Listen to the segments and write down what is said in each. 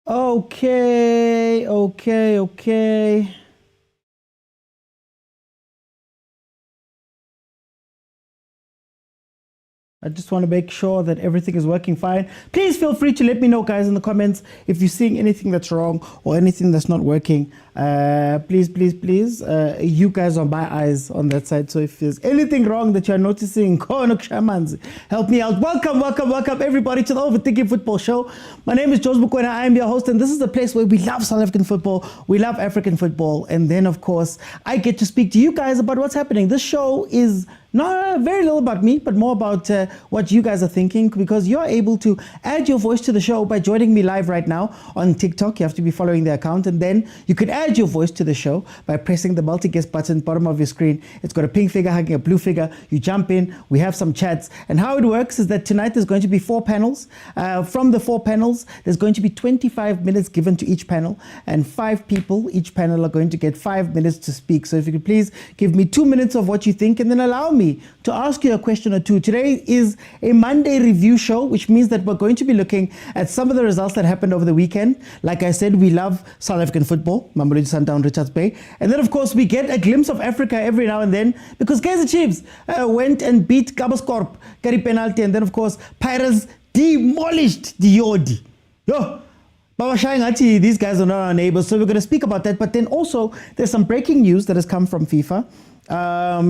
Okay. I just want to make sure that everything is working fine. Please feel free to let me know, guys, in the comments if you're seeing anything that's wrong or anything that's not working. Please. You guys are my eyes on that side. So if there's anything wrong that you're noticing, help me out. Welcome, everybody, to the Overthinking Football Show. My name is Mokwena. I am your host, and this is the place where we love South African football. We love African football. And then, of course, I get to speak to you guys about what's happening. This show is not very little about me, but more about what you guys are thinking, because you're able to add your voice to the show by joining me live right now on TikTok. You have to be following the account, and then you can add your voice to the show by pressing the multi-guest button bottom of your screen. It's got a pink figure hugging a blue figure. You jump in, we have some chats, and how it works is that tonight there's going to be 4 panels. From the 4 panels, there's going to be 25 minutes given to each panel, and 5 people, each panel, are going to get 5 minutes to speak. So if you could please give me 2 minutes of what you think, and then allow me to ask you a question or two. Today is a Monday review show, which means that we're going to be looking at some of the results that happened over the weekend. Like I said, we love South African football, Mamelodi Sundowns, Richards Bay. And then, of course, we get a glimpse of Africa every now and then, because Kaizer Chiefs went and beat Kabaskorp, carry penalty. And then, of course, Pirates demolished the Yodi. Yo! These guys are not our neighbors, so we're going to speak about that. But then also, there's some breaking news that has come from FIFA,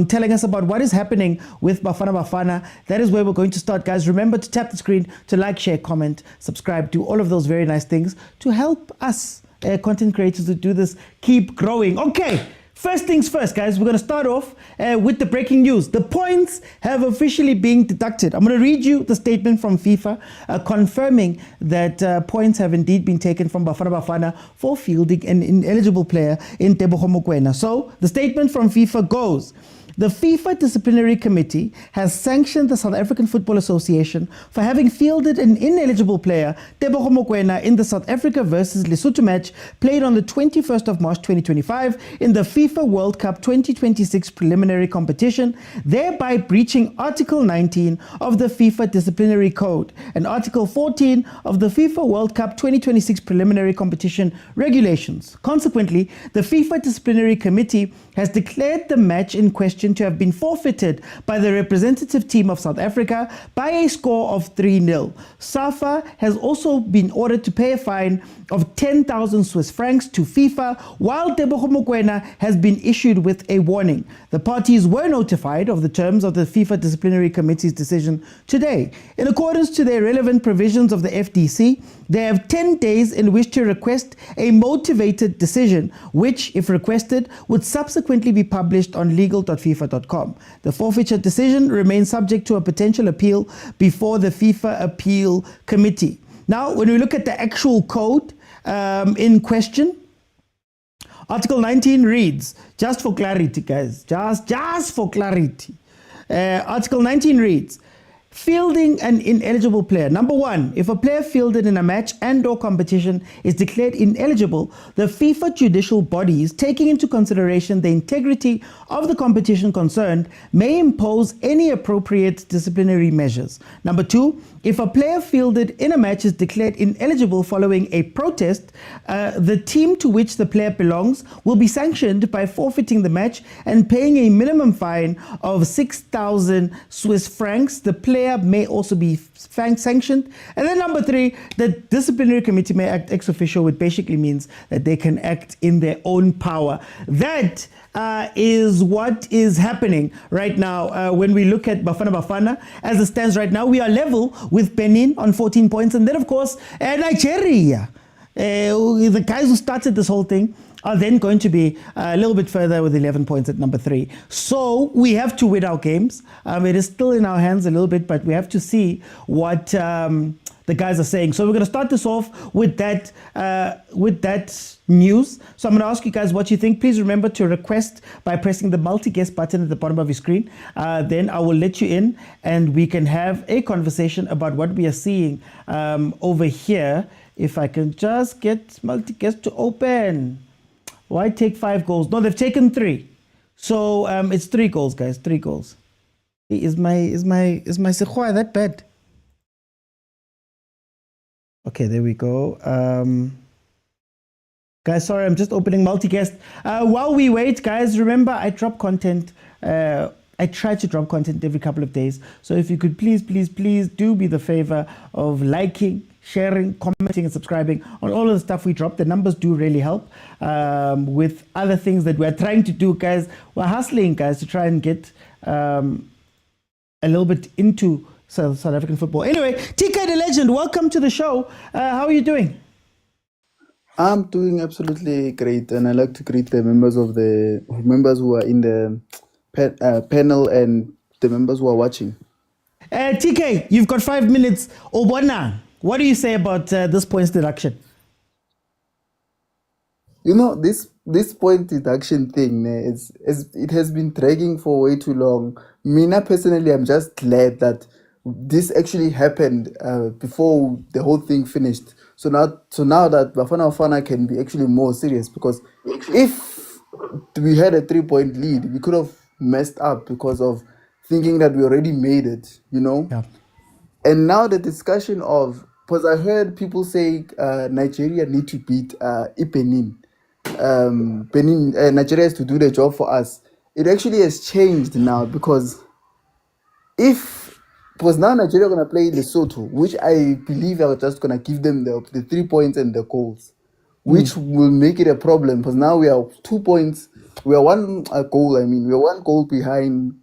telling us about what is happening with Bafana Bafana. That is where we're going to start, guys. Remember to tap the screen to like, share, comment, subscribe, do all of those very nice things to help us content creators to do this, keep growing. Okay. First things first, guys, we're going to start off with the breaking news. The points have officially been deducted. I'm going to read you the statement from FIFA confirming that points have indeed been taken from Bafana Bafana for fielding an ineligible player in Mokwena. So the statement from FIFA goes: the FIFA Disciplinary Committee has sanctioned the South African Football Association for having fielded an ineligible player, Tebogo Mokwena, in the South Africa versus Lesotho match played on the 21st of March 2025 in the FIFA World Cup 2026 preliminary competition, thereby breaching Article 19 of the FIFA Disciplinary Code and Article 14 of the FIFA World Cup 2026 preliminary competition regulations. Consequently, the FIFA Disciplinary Committee has declared the match in question to have been forfeited by the representative team of South Africa by a score of 3-0. SAFA has also been ordered to pay a fine of 10,000 Swiss francs to FIFA, while Tebogo Mokwena has been issued with a warning. The parties were notified of the terms of the FIFA Disciplinary Committee's decision today. In accordance to the relevant provisions of the FDC, they have 10 days in which to request a motivated decision, which, if requested, would subsequently be published on legal.fifa.com. The forfeiture decision remains subject to a potential appeal before the FIFA Appeal Committee. Now, when we look at the actual code in question, Article 19 reads, just for clarity, guys, just for clarity, Article 19 reads, fielding an ineligible player. Number 1, if a player fielded in a match and/or competition is declared ineligible, the FIFA judicial bodies, taking into consideration the integrity of the competition concerned, may impose any appropriate disciplinary measures. Number 2, if a player fielded in a match is declared ineligible following a protest, the team to which the player belongs will be sanctioned by forfeiting the match and paying a minimum fine of 6,000 Swiss francs. The player may also be sanctioned. And then number 3, the disciplinary committee may act ex officio, which basically means that they can act in their own power. That is what is happening right now when we look at Bafana Bafana. As it stands right now, we are level with Benin on 14 points. And then, of course, Nigeria, the guys who started this whole thing, are then going to be a little bit further with 11 points at number 3. So we have to win our games. It is still in our hands a little bit, but we have to see what the guys are saying. So we're going to start this off with that news. So I'm going to ask you guys what you think. Please remember to request by pressing the multi-guest button at the bottom of your screen. Then I will let you in and we can have a conversation about what we are seeing over here. If I can just get multi-guest to open. Why take 5 goals? No, they've taken 3. So it's 3 goals, guys. 3 goals. Is my Sekhwa that bad? Okay, there we go. Guys, sorry, I'm just opening multicast. While we wait, guys, remember I drop content. I try to drop content every couple of days. So if you could please do me the favor of liking, sharing, commenting, and subscribing on all of the stuff we drop. The numbers do really help. With other things that we're trying to do, guys, we're hustling, guys, to try and get a little bit into South African football. Anyway, TK the Legend, welcome to the show. How are you doing? I'm doing absolutely great, and I like to greet the members who are in the panel and the members who are watching. TK, you've got 5 minutes. Obona, what do you say about this points deduction? You know, this point deduction thing, it has been dragging for way too long. Mina personally, I'm just glad that this actually happened before the whole thing finished. So now that Bafana Bafana can be actually more serious, because if we had a 3-point lead, we could have messed up because of thinking that we already made it, you know? Yeah. And now the discussion of, because I heard people say Nigeria need to beat Benin. Nigeria has to do the job for us. It actually has changed now, because now Nigeria are going to play Lesotho, which I believe are just going to give them the 3 points and the goals, which will make it a problem, because now we are 2 points. We are one goal. I mean, we are one goal behind.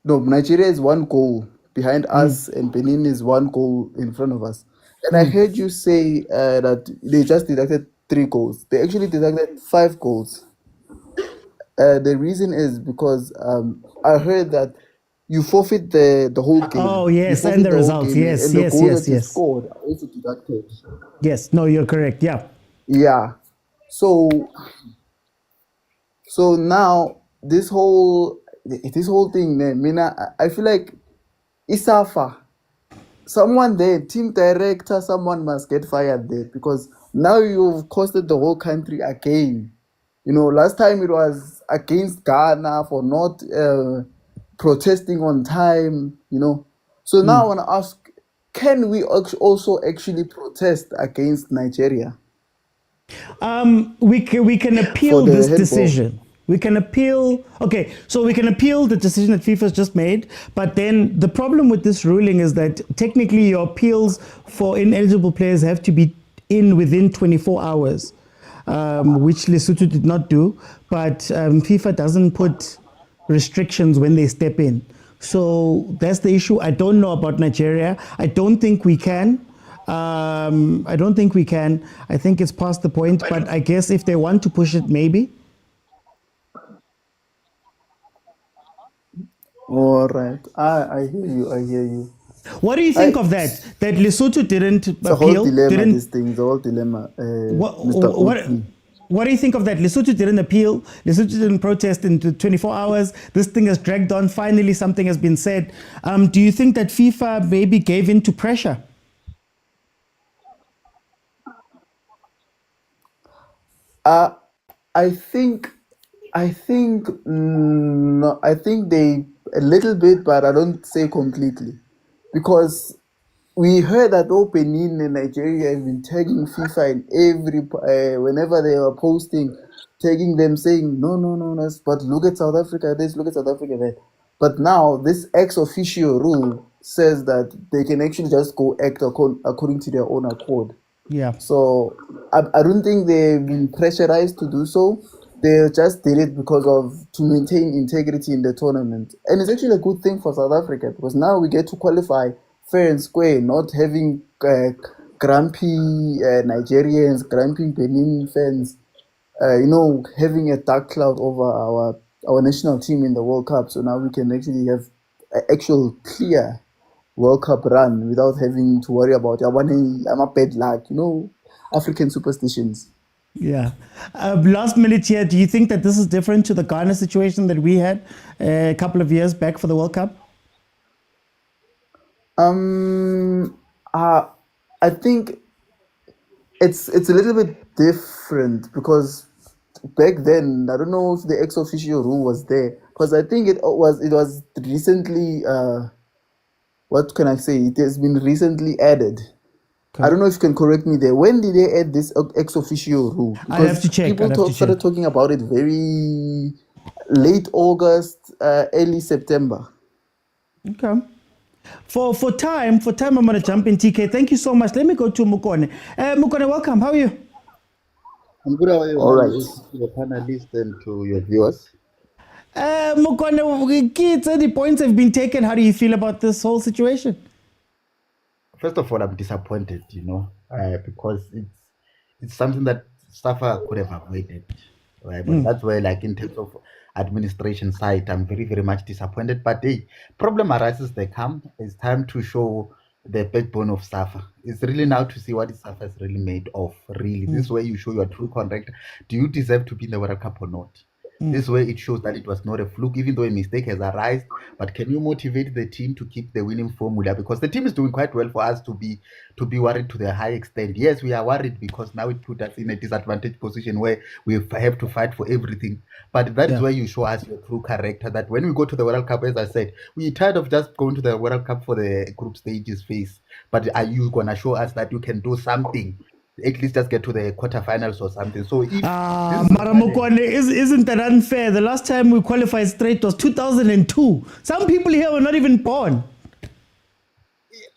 No, Nigeria is 1 goal behind us, and Benin is 1 goal in front of us. And I heard you say that they just deducted 3 goals. They actually deducted 5 goals. The reason is because I heard that you forfeit the whole game. Oh, yes, and the results. Yes, and the yes, goal yes, that you yes. scored are also deducted. Yes, no, you're correct. Yeah. Yeah. So now this whole thing, Mina, I feel like Isafa, someone there, team director, someone must get fired there, because now you've costed the whole country again. You know, last time it was against Ghana for not protesting on time, you know. So now I want to ask, can we also actually protest against Nigeria? We can appeal the this handball. decision. We can appeal. Okay, so we can appeal the decision that FIFA's just made. But then the problem with this ruling is that technically your appeals for ineligible players have to be in within 24 hours, which Lesotho did not do. But FIFA doesn't put restrictions when they step in. So that's the issue. I don't know about Nigeria. I don't think we can. I don't think we can. I think it's past the point. But I guess if they want to push it, maybe. All right. I hear you. I hear you. What do you think of that? That Lesotho didn't It's a appeal? whole dilemma, Didn't, this thing. It's a whole dilemma, what, Mr. what, Oakley. what do you think of that? Lesotho didn't appeal. Lesotho didn't protest in 24 hours. This thing has dragged on. Finally, something has been said. Do you think that FIFA maybe gave in to pressure? I think no, I think they a little bit, but I don't say completely, because we heard that Benin and Nigeria have been tagging FIFA in every whenever they are posting, tagging them, saying no, but look at South Africa this, look at South Africa that. But now this ex officio rule says that they can actually just go act according to their own accord. Yeah. So I don't think they've been pressurized to do so. They just did it because to maintain integrity in the tournament. And it's actually a good thing for South Africa, because now we get to qualify fair and square, not having grumpy Nigerians, grumpy Benin fans, having a dark cloud over our national team in the World Cup. So now we can actually have an actual clear World Cup run without having to worry about I'm a bad luck, African superstitions. Yeah. Last minute here, do you think that this is different to the Ghana situation that we had a couple of years back for the World Cup? I think it's a little bit different, because back then I don't know if the ex officio rule was there, because I think it was recently what can I say? It has been recently added. I don't know if you can correct me there. When did they add this ex officio rule? I'd have Because to check. people started talking about it very late August, early September. Okay. For time, I'm going to jump in, TK. Thank you so much. Let me go to Mokone. Mokone, welcome. How are you? I'm good. How are you? All right. To the panelists and to your viewers. Mokone, kids, any points have been taken. How do you feel about this whole situation? First of all, I'm disappointed, because it's something that SAFA could have avoided. Right? But that's why, like in terms of administration side, I'm very, very much disappointed. But the problem arises, they come. It's time to show the backbone of SAFA. It's really now to see what SAFA is really made of. Really, this way you show your true contract. Do you deserve to be in the World Cup or not? This way it shows that it was not a fluke, even though a mistake has arisen. But can you motivate the team to keep the winning formula? Because the team is doing quite well for us to be worried to the high extent. Yes, we are worried because now it put us in a disadvantaged position where we have to fight for everything. But that is where you show us your true character. That when we go to the World Cup, as I said, we're tired of just going to the World Cup for the group stages phase. But are you gonna show us that you can do something? At least just get to the quarterfinals or something. So if Maramokwane, isn't that unfair? The last time we qualified straight was 2002. Some people here were not even born.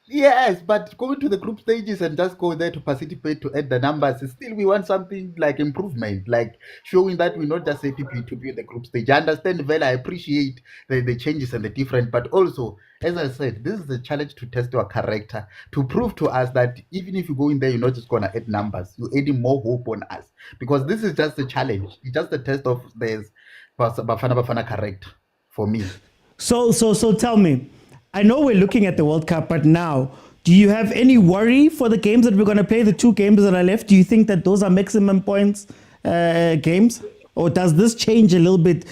Yes, but going to the group stages and just go there to participate to add the numbers, still we want something like improvement, like showing that we're not just happy to be in the group stage. I understand well, I appreciate the changes and the different, but also, as I said, this is a challenge to test your character, to prove to us that even if you go in there, you're not just going to add numbers, you're adding more hope on us. Because this is just a challenge. It's just a test of the Bafana Bafana character for me. So tell me, I know we're looking at the World Cup, but now, do you have any worry for the games that we're going to play, the 2 games that are left? Do you think that those are maximum points games? Or does this change a little bit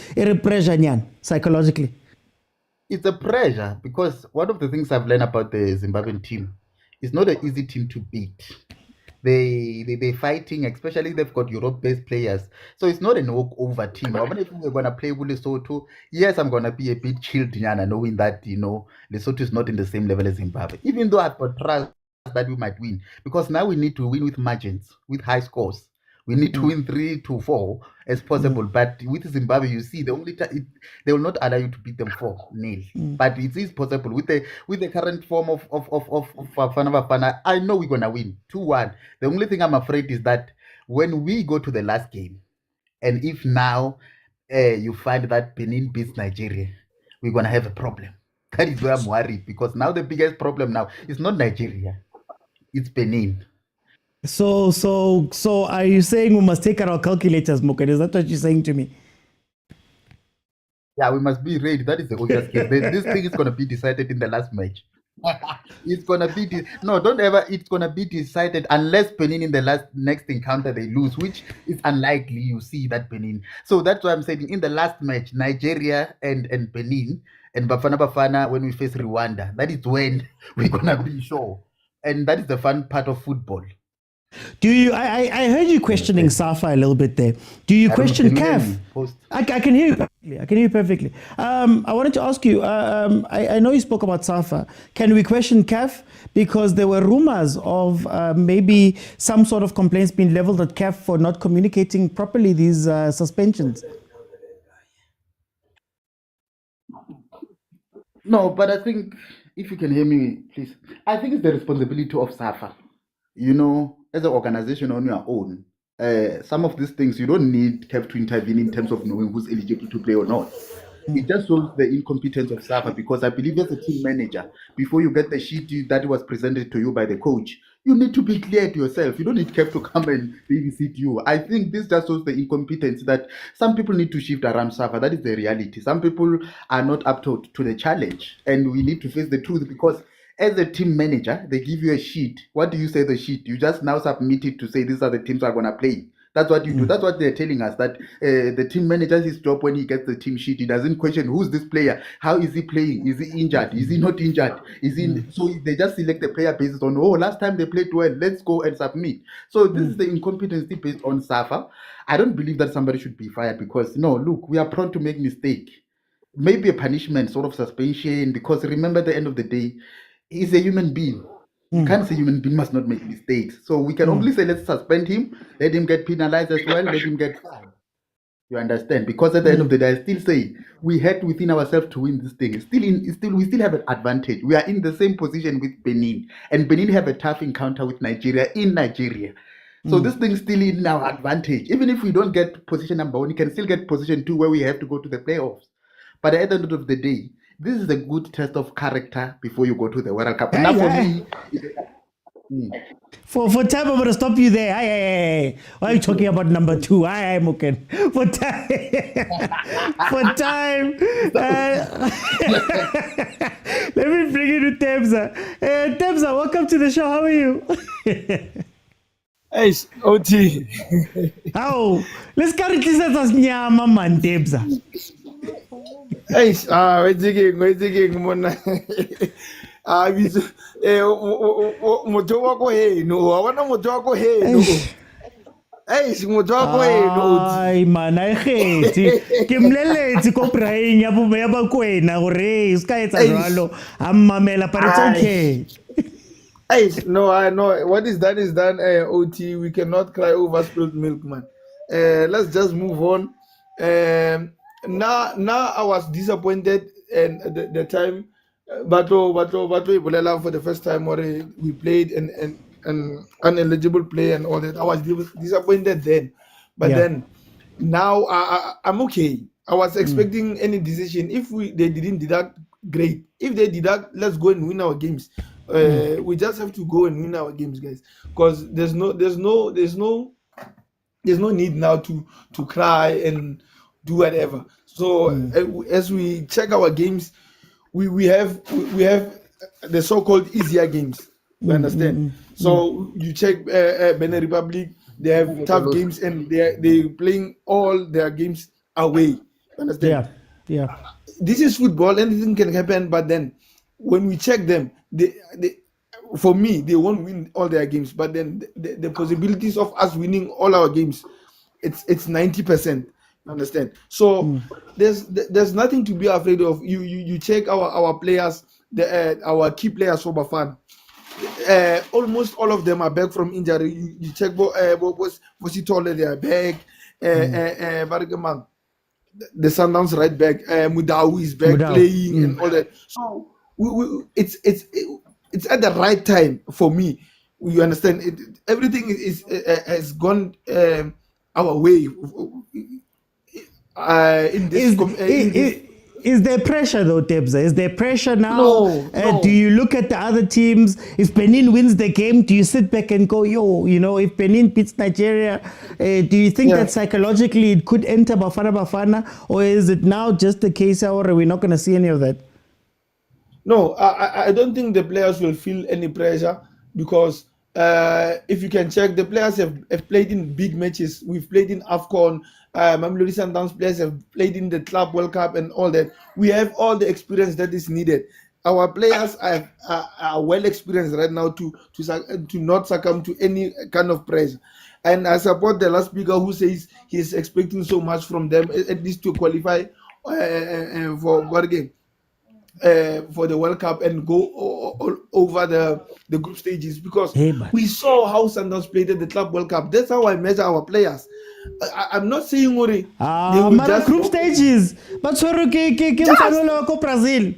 psychologically? It's a pressure because one of the things I've learned about the Zimbabwean team is not an easy team to beat. They're fighting, especially they've got Europe-based players. So it's not a walk-over team. Even if we're going to play with Lesotho, yes, I'm going to be a bit chilled, knowing that, Lesotho is not in the same level as Zimbabwe. Even though I've got trust that we might win. Because now we need to win with margins, with high scores. We need to win 3 to 4 as possible. But with Zimbabwe, you see, they will not allow you to beat them 4-0. But it is possible with the current form of Bafana Bafana. I know we're gonna win 2-1. The only thing I'm afraid is that when we go to the last game, and if now you find that Benin beats Nigeria, we're gonna have a problem. That is where I'm worried, because now the biggest problem now is not Nigeria, it's Benin. So are you saying we must take out our calculators, Moken? Is that what you're saying to me? Yeah, we must be ready. That is the obvious case. This thing is going to be decided in the last match. It's going to be it's going to be decided unless Benin in the next encounter they lose, which is unlikely. You see that Benin. So that's why I'm saying in the last match, Nigeria and Benin and Bafana Bafana, when we face Rwanda, that is when we're going to be sure. And that is the fun part of football. Do you? I heard you questioning SAFA a little bit there. Do you question CAF? I can hear you perfectly. I can hear you perfectly. I wanted to ask you. I know you spoke about SAFA. Can we question CAF because there were rumors of maybe some sort of complaints being leveled at CAF for not communicating properly these suspensions? No, but I think if you can hear me, please. I think it's the responsibility of SAFA. As an organization on your own, some of these things you don't need CAF to intervene in terms of knowing who's eligible to play or not. It just shows the incompetence of SAFA, because I believe as a team manager, before you get the sheet that was presented to you by the coach, you need to be clear to yourself. You don't need CAF to come and babysit you. I think this just shows the incompetence that some people need to shift around SAFA. That is the reality. Some people are not up to the challenge, and we need to face the truth, because as a team manager, they give you a sheet. What do you say the sheet? You just now submit it to say these are the teams who are going to play. That's what you do. That's what they're telling us, that the team manager's his job when he gets the team sheet. He doesn't question who's this player, how is he playing, is he injured, is he not injured, is he? So they just select the player based on, last time they played well, let's go and submit. So this is the incompetency based on SAFA. I don't believe that somebody should be fired, because look, we are prone to make mistake. Maybe a punishment, sort of suspension, because remember, at the end of the day, he's a human being. You can't say human being must not make mistakes. So we can only say let's suspend him, let him get penalized as well, let him get fined. You understand? Because at the end of the day, I still say we had within ourselves to win this thing. We still have an advantage. We are in the same position with Benin, and Benin have a tough encounter with Nigeria in Nigeria. So this thing still in our advantage. Even if we don't get position number 1, we can still get position 2 where we have to go to the playoffs. But at the end of the day, this is a good test of character before you go to the World Cup. Now for me. For time, I'm going to stop you there. Hey. Why are you talking about number 2? I'm okay. For time. Let me bring you to Tebza. Tebza, welcome to the show. How are you? Hey, OT. How? Let's carry this as nyama man, Tebza. Hey, we're digging, Mona. Moto wako hey no, awana moto wako hey no. Hey, moto wako hey no. Ay man, ay kheti. Ke mleletse ko praying ya mokwena gore ska etsa jwalo. Ammamela, but it's okay. Hey, no, I know what is done is done. OT, we cannot cry over spilled milk, man. Let's just move on. Now I was disappointed, and the time Bato Ibolela for the first time we played an ineligible play and all that. I was disappointed then, but then now I'm okay. I was expecting any decision. If they didn't deduct, great. If they deduct, let's go and win our games. We just have to go and win our games, guys, because there's no need now to cry and do whatever. So as we check our games, we have the so-called easier games. You understand? So you check Benin Republic, they have tough games and they playing all their games away. You understand? Yeah. This is football, anything can happen, but then when we check them, they for me, they won't win all their games, but then the possibilities of us winning all our games, it's 90%. Understand? So there's nothing to be afraid of. You check our players, our key players for Bafana. Almost all of them are back from injury. You check Bositole, they are back. The Sundowns right back. Motaung is back playing and all that. So it's at the right time for me. You understand? Everything has gone our way. Is there pressure though, Tebza? Is there pressure now? No. Do you look at the other teams? If Benin wins the game, do you sit back and go, if Benin beats Nigeria, do you think that psychologically it could enter Bafana Bafana? Or is it now just a case where we're not going to see any of that? No, I don't think the players will feel any pressure because if you can check, the players have played in big matches. We've played in AFCON. Mamelodi Sundowns players have played in the Club World Cup and all that. We have all the experience that is needed. Our players are well experienced right now to not succumb to any kind of pressure. And I support the last speaker who says he's expecting so much from them, at least to qualify for what game? For the World Cup and go all over the group stages, because we saw how Sundowns played at the Club World Cup. That's how I measure our players. I'm not saying they will just group stages, but Brazil.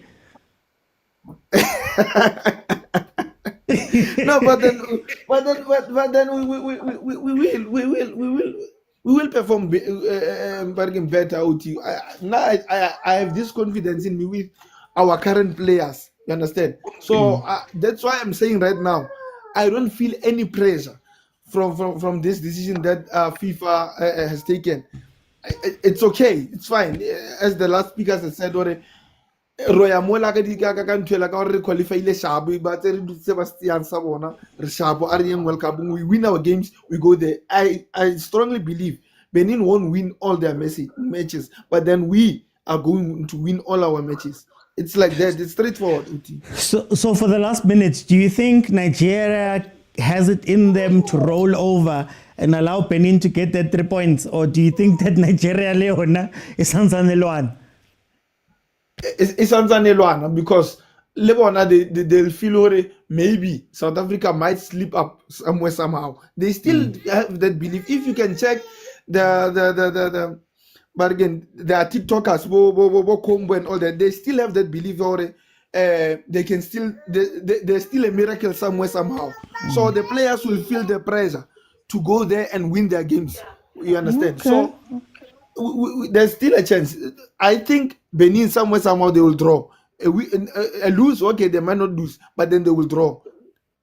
No, but then we will perform better. Now I have this confidence in me with our current players. You understand? So that's why I'm saying right now, I don't feel any pressure from this decision that FIFA has taken. It's okay. It's fine. As the last speakers have said, Roya mola ka di ka ntwela ka re qualify le Shabu but re Sebastian Sabona re Shabu are World Cup. We win our games, we go there. I strongly believe Benin won't win all their matches, but then we are going to win all our matches. It's like that. It's straightforward. So for the last minutes, do you think Nigeria has it in them to roll over and allow Benin to get that 3 points, or do you think that Nigeria Leona is Sansanelwan? It's Sansanelwan because they'll feel maybe South Africa might slip up somewhere somehow. They still have that belief. If you can check the but again, there are TikTokers, Combo and all that. They still have that belief, they can still, there's still a miracle somewhere somehow. So the players will feel the pressure to go there and win their games. You understand? Okay. So there's still a chance. I think Benin somewhere somehow they will draw. A lose, okay, they might not lose, but then they will draw.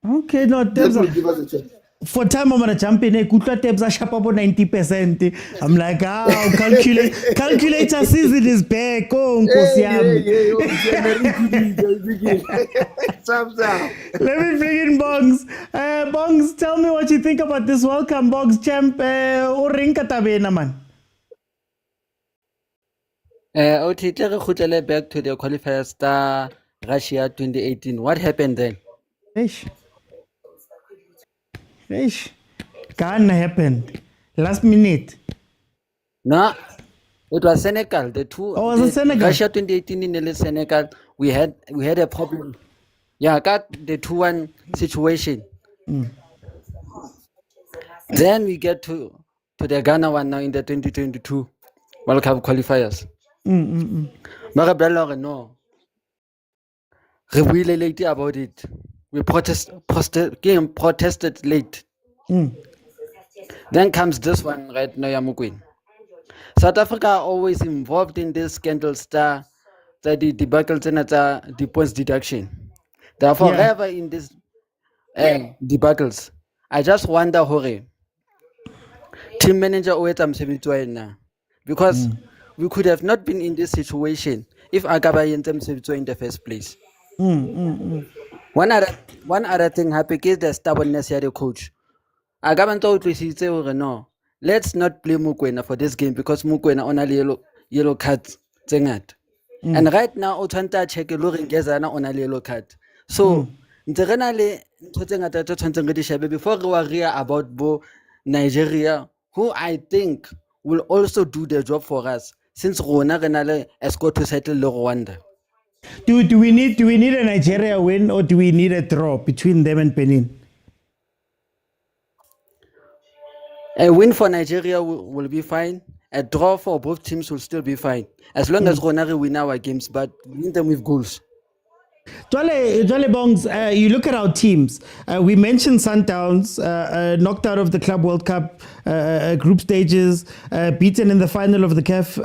Okay, no, That will give us a chance. for time I'm gonna jump in. Kutla tabs are sharp about 90%. I'm like, calculator season is back. Oh, Nkosi yami. Let me bring in Bongs. Bongs, tell me what you think about this welcome, Bongs champ. Orinka tabena man. OT, back to the qualifier star Russia 2018. What happened then? Ish. Can't happen. Last minute. No, it was Senegal. The two. Oh, was it Senegal? Russia 2018 in the Senegal. We had a problem. Yeah, got the 2-1 situation. Then we get to the Ghana one now in the 2022 World Cup qualifiers. Mara Bralore, no. We really late about it. We protested late. Then comes this one right now, Yamukwin. South Africa are always involved in this scandal star, the debacle, the points deduction. They are forever in this debacles. I just wonder, Hore, team manager now, because we could have not been in this situation if Agaba in the first place. One other thing happened is the stubbornness of the coach. Agaba told no, let's not play Mokwena for this game because Mokwena on a yellow card. And right now, Otanta check a looking Gezana on a yellow card. So, before we worry about Nigeria, who I think will also do the job for us, since Rona Renale escort to settle Rwanda. Do we need a Nigeria win or do we need a draw between them and Benin? A win for Nigeria will be fine. A draw for both teams will still be fine. As long as Ronari win our games, but win them with goals. Dwale Bongs, you look at our teams. We mentioned Sundowns, knocked out of the Club World Cup group stages, beaten in the final of the CAF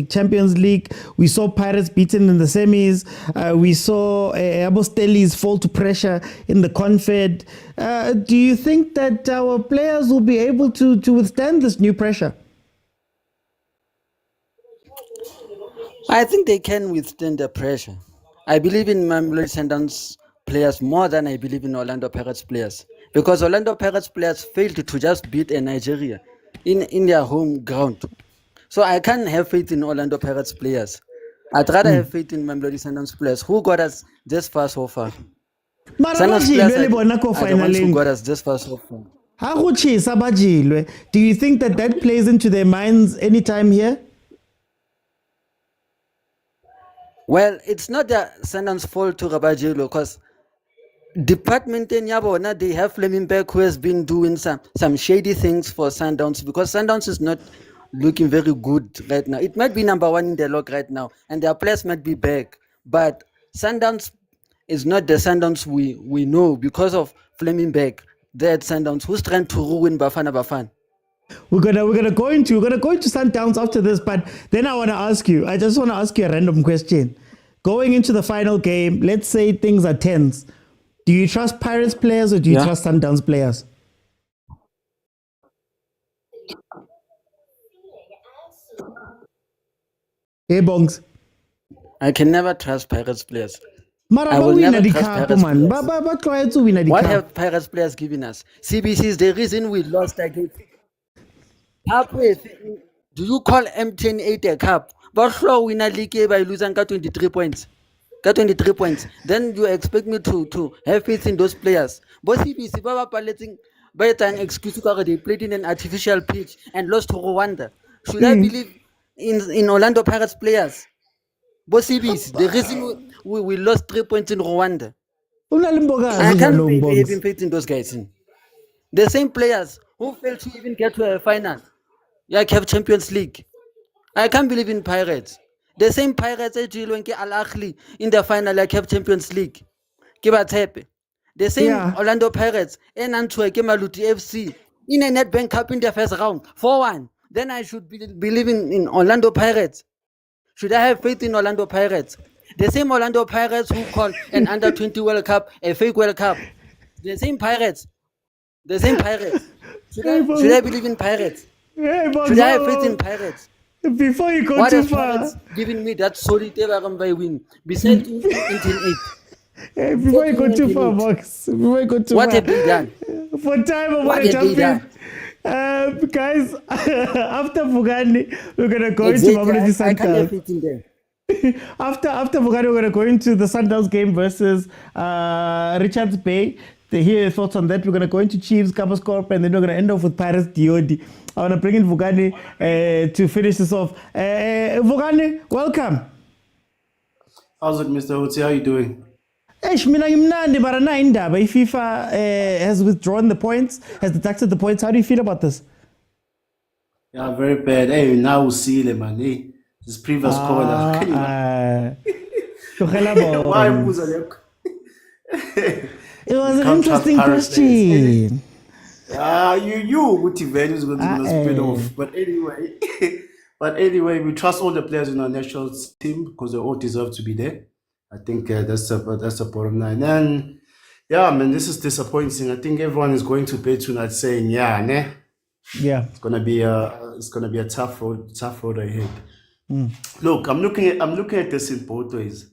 Champions League. We saw Pirates beaten in the semis. We saw Abostellis fall to pressure in the Confed. Do you think that our players will be able to withstand this new pressure? I think they can withstand the pressure. I believe in Mamelodi Sundowns players more than I believe in Orlando Pirates players, because Orlando Pirates players failed to just beat Nigeria in their home ground. So I can't have faith in Orlando Pirates players. I'd rather have faith in Mamelodi Sundowns players who got us this far so far. Sundowns players are the ones who got us this far so far. Do you think that plays into their minds anytime here? Well, it's not the Sundowns' fault to Rabajelo, because department in Yabona, they have Flemingberg who has been doing some shady things for Sundowns, because Sundowns is not looking very good right now. It might be number one in the log right now, and their players might be back, but Sundowns is not the Sundowns we know because of Flemingberg. That Sundowns who's trying to ruin Bafana Bafana. We're gonna go into Sundowns after this, but then I just want to ask you a random question. Going into the final game, let's say things are tense. Do you trust Pirates players or do you trust Sundowns players? Hey Bongs. I can never trust Pirates players. I will never trust Pirates players. What have Pirates players given us? CBC is the reason we lost that game. Do you call M108 a cup? But flow win a league by losing 23 points. 23 points. Then you expect me to have faith in those players. But CBC by time excuse they played in an artificial pitch and lost to Rwanda. Should I believe in Orlando Pirates players? But CBC, the reason we lost 3 points in Rwanda. Unalimbokazi I can't njalo be Mbongs. having faith in those guys. The same players who failed to even get to a final. Yeah, CAF Champions League. I can't believe in Pirates. The same Pirates as Ahly in the final of CAF Champions League. Ke the same Yeah. Orlando Pirates and Mamelodi FC in a Nedbank Cup in the first round 4-1. Then I should be believing in Orlando Pirates. Should I have faith in Orlando Pirates? The same Orlando Pirates who call an under 20 World Cup a fake World Cup. The same Pirates. Should I believe in Pirates? Hey, Mbongs, Should I have faith in Pirates? Before you go What too has far, Pirates giving me that solid by win? Besides until 8. hey, before you go too far, Mbongs, before you go too What far, have they done? for time, I want What to have they jump in. Guys, after Vugani, we're gonna go into Mamelodi I can't have Sundowns. faith in them. After Vugani, we're gonna go into the Sundowns game versus Richards Bay. To hear your thoughts on that, we're gonna go into Chiefs, Campus Corp, and then we're gonna end off with Pirates DOD. I wanna bring in Vugani to finish this off. Vugani, welcome. How's it, Mr. Oti? How you doing? Mina ngimnandi bara na indaba FIFA has withdrawn the points, has deducted the points. How do you feel about this? Yeah, very bad. Hey, now we'll see them, man. Hey, this previous caller. Can you why was it was an Come interesting transparent, question. you Uti value is going to spin off. But anyway, we trust all the players in our national team because they all deserve to be there. I think that's the bottom line. And yeah, man, this is disappointing. I think everyone is going to bed tonight saying, yeah, nah. Yeah. It's gonna be a tough road ahead. Look, I'm looking at this in both ways.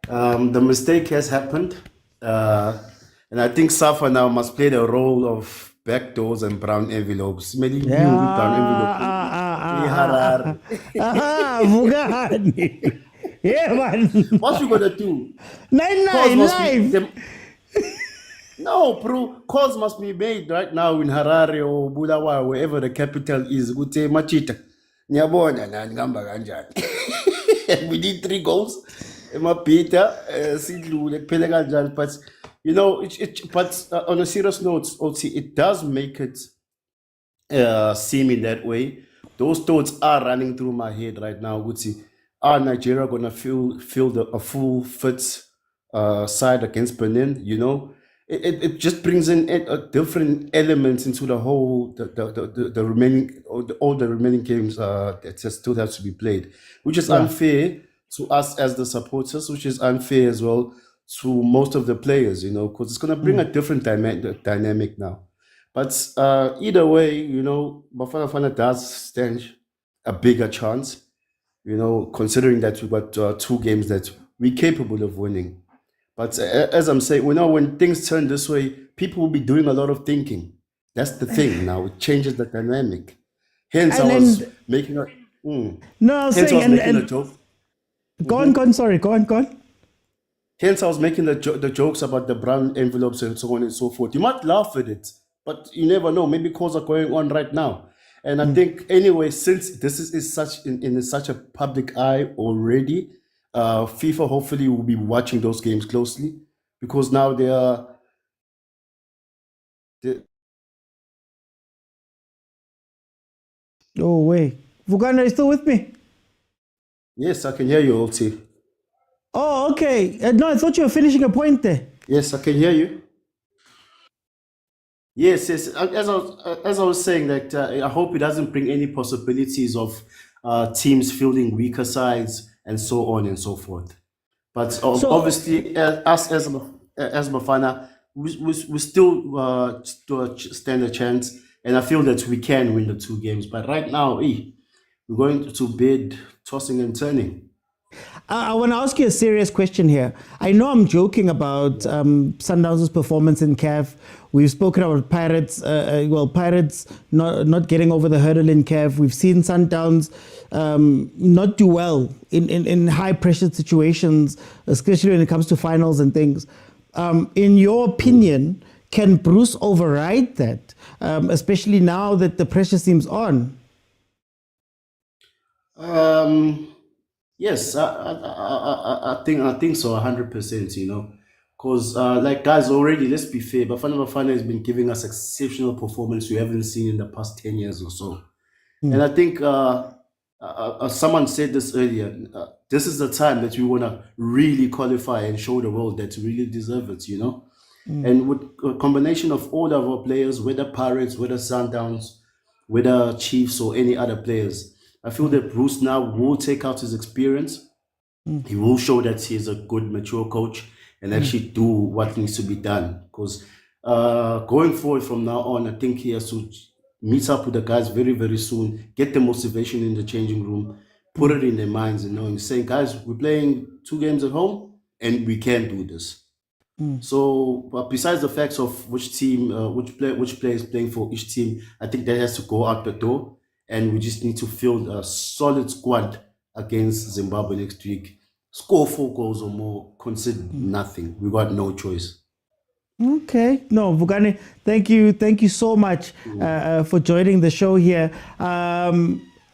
The mistake has happened, and I think Safa now must play the role of backdoors and brown envelopes. Maybe you brown envelope. Vugani. Yeah, man. What you gonna do? 9-9 live. No, bro. Calls must be made right now in Harare or Bulawayo, wherever the capital is. Gute machita. Nyabona na ngamba kanjani. We need 3 goals. Emapita, sidlule kuphele kanjani. But you know, but on a serious note, also it does make it seem in that way. Those thoughts are running through my head right now. Guti, are Nigeria gonna field a full fit side against Benin? You know. It just brings in a different elements into the whole the remaining all the remaining games that still have to be played, which is unfair to us as the supporters, which is unfair as well to most of the players, you know, because it's going to bring a different dynamic now. But either way, you know, Bafana Bafana does stand a bigger chance, you know, considering that we've got 2 games that we're capable of winning. But as I'm saying, we know when things turn this way, people will be doing a lot of thinking. That's the thing now. It changes the dynamic. Hence, I was making a... No, I was saying... a joke. Go on, sorry. Go on. Hence, I was making the jokes about the brown envelopes and so on and so forth. You might laugh at it, but you never know. Maybe calls are going on right now. And I think, anyway, since this is such in such a public eye already... FIFA hopefully will be watching those games closely because now they are. Oh wait, Vugana, are you still with me? Yes, I can hear you, Oti. Oh, okay. No, I thought you were finishing a point there. Yes, I can hear you. Yes. As I was saying, that I hope it doesn't bring any possibilities of teams fielding weaker sides and so on and so forth. But obviously, us as Bafana, we still stand a chance, and I feel that we can win the 2 games. But right now, we're going to bed tossing and turning. I want to ask you a serious question here. I know I'm joking about Sundowns' performance in CAF. We've spoken about Pirates, Pirates not getting over the hurdle in CAF. We've seen Sundowns not do well in high-pressure situations, especially when it comes to finals and things. In your opinion, can Bruce override that, especially now that the pressure seems on? Yes, I think so, 100%. Because like guys, already let's be fair, Bafana Bafana has been giving us exceptional performance we haven't seen in the past 10 years or so. And I think someone said this earlier. This is the time that we want to really qualify and show the world that we really deserve it. And with a combination of all of our players, whether Pirates, whether Sundowns, whether Chiefs or any other players, I feel that Bruce now will take out his experience. He will show that he is a good, mature coach and actually do what needs to be done. Because going forward from now on, I think he has to meet up with the guys very, very soon, get the motivation in the changing room, put it in their minds, and saying, guys, we're playing 2 games at home and we can do this. So, but besides the facts of which team, which player is playing for each team, I think that has to go out the door, and we just need to field a solid squad against Zimbabwe next week. Score 4 goals or more, concede nothing. We got no choice. Okay. No, Vugani, thank you so much for joining the show here.